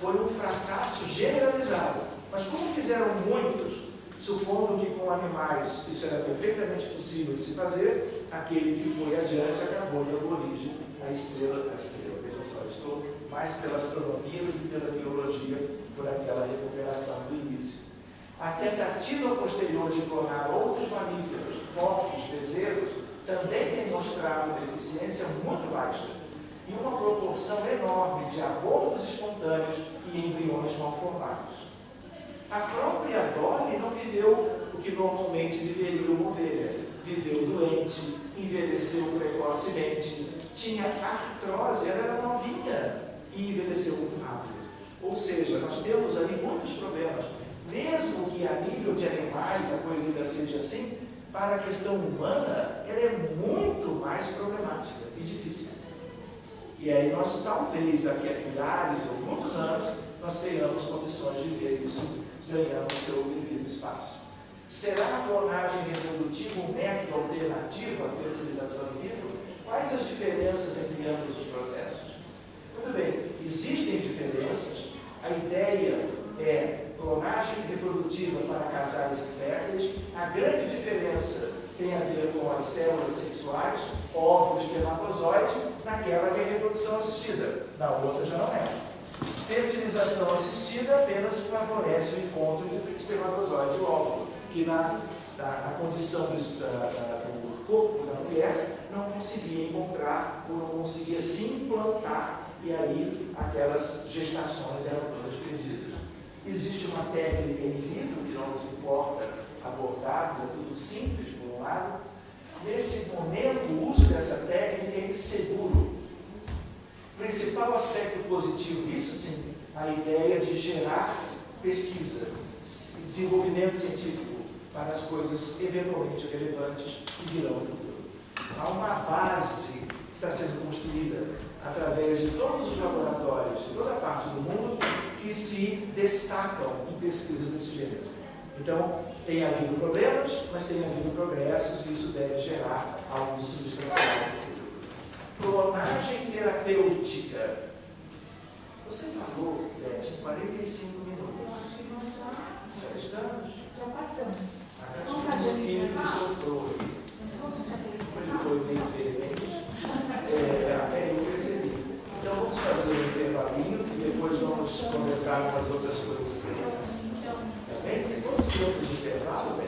foi um fracasso generalizado. Mas como fizeram muitos, supondo que com animais isso era perfeitamente possível de se fazer, aquele que foi adiante acabou dando origem à estrela. Vejam só, estou mais pela astronomia do que pela biologia, por aquela recuperação do início. A tentativa posterior de clonar outros mamíferos, porcos, bezerros, também tem mostrado uma eficiência muito baixa e uma proporção enorme de abortos espontâneos e embriões mal formados. A própria Dolly não viveu o que normalmente viveria uma ovelha. Viveu doente, envelheceu precocemente, tinha artrose, ela era novinha e envelheceu muito rápido. Ou seja, nós temos ali muitos problemas. Mesmo que a nível de animais a coisa ainda seja assim, para a questão humana, ela é muito mais problemática e difícil. E aí nós, talvez, daqui a milhares ou muitos anos, nós tenhamos condições de ver isso ganhando seu devido espaço. Será a clonagem reprodutiva um método alternativo à fertilização in vitro? Quais as diferenças entre ambos os processos? Muito bem, existem diferenças. A ideia é clonagem reprodutiva para casais inférteis. A grande diferença tem a ver com as células sexuais, óvulo e espermatozoide, naquela que é reprodução assistida. Na outra já não é. Fertilização assistida apenas favorece o encontro entre o espermatozoide e o óvulo, que na condição do corpo da mulher não conseguia encontrar ou não conseguia se implantar, e aí aquelas gestações eram todas perdidas. Existe uma técnica in vitro que não nos importa abordar, é tudo simples por um lado. Nesse momento, o uso dessa técnica é inseguro. Principal aspecto positivo, isso sim, a ideia de gerar pesquisa, desenvolvimento científico para as coisas eventualmente relevantes que virão no futuro. Há uma base que está sendo construída através de todos os laboratórios de toda parte do mundo que se destacam em pesquisas desse gênero. Então, tem havido problemas, mas tem havido progressos e isso deve gerar algo de substancial no futuro. Clonagem terapêutica. Você falou, Beth, em 45 minutos. Já estamos? Já passamos. Vamos fazer errado,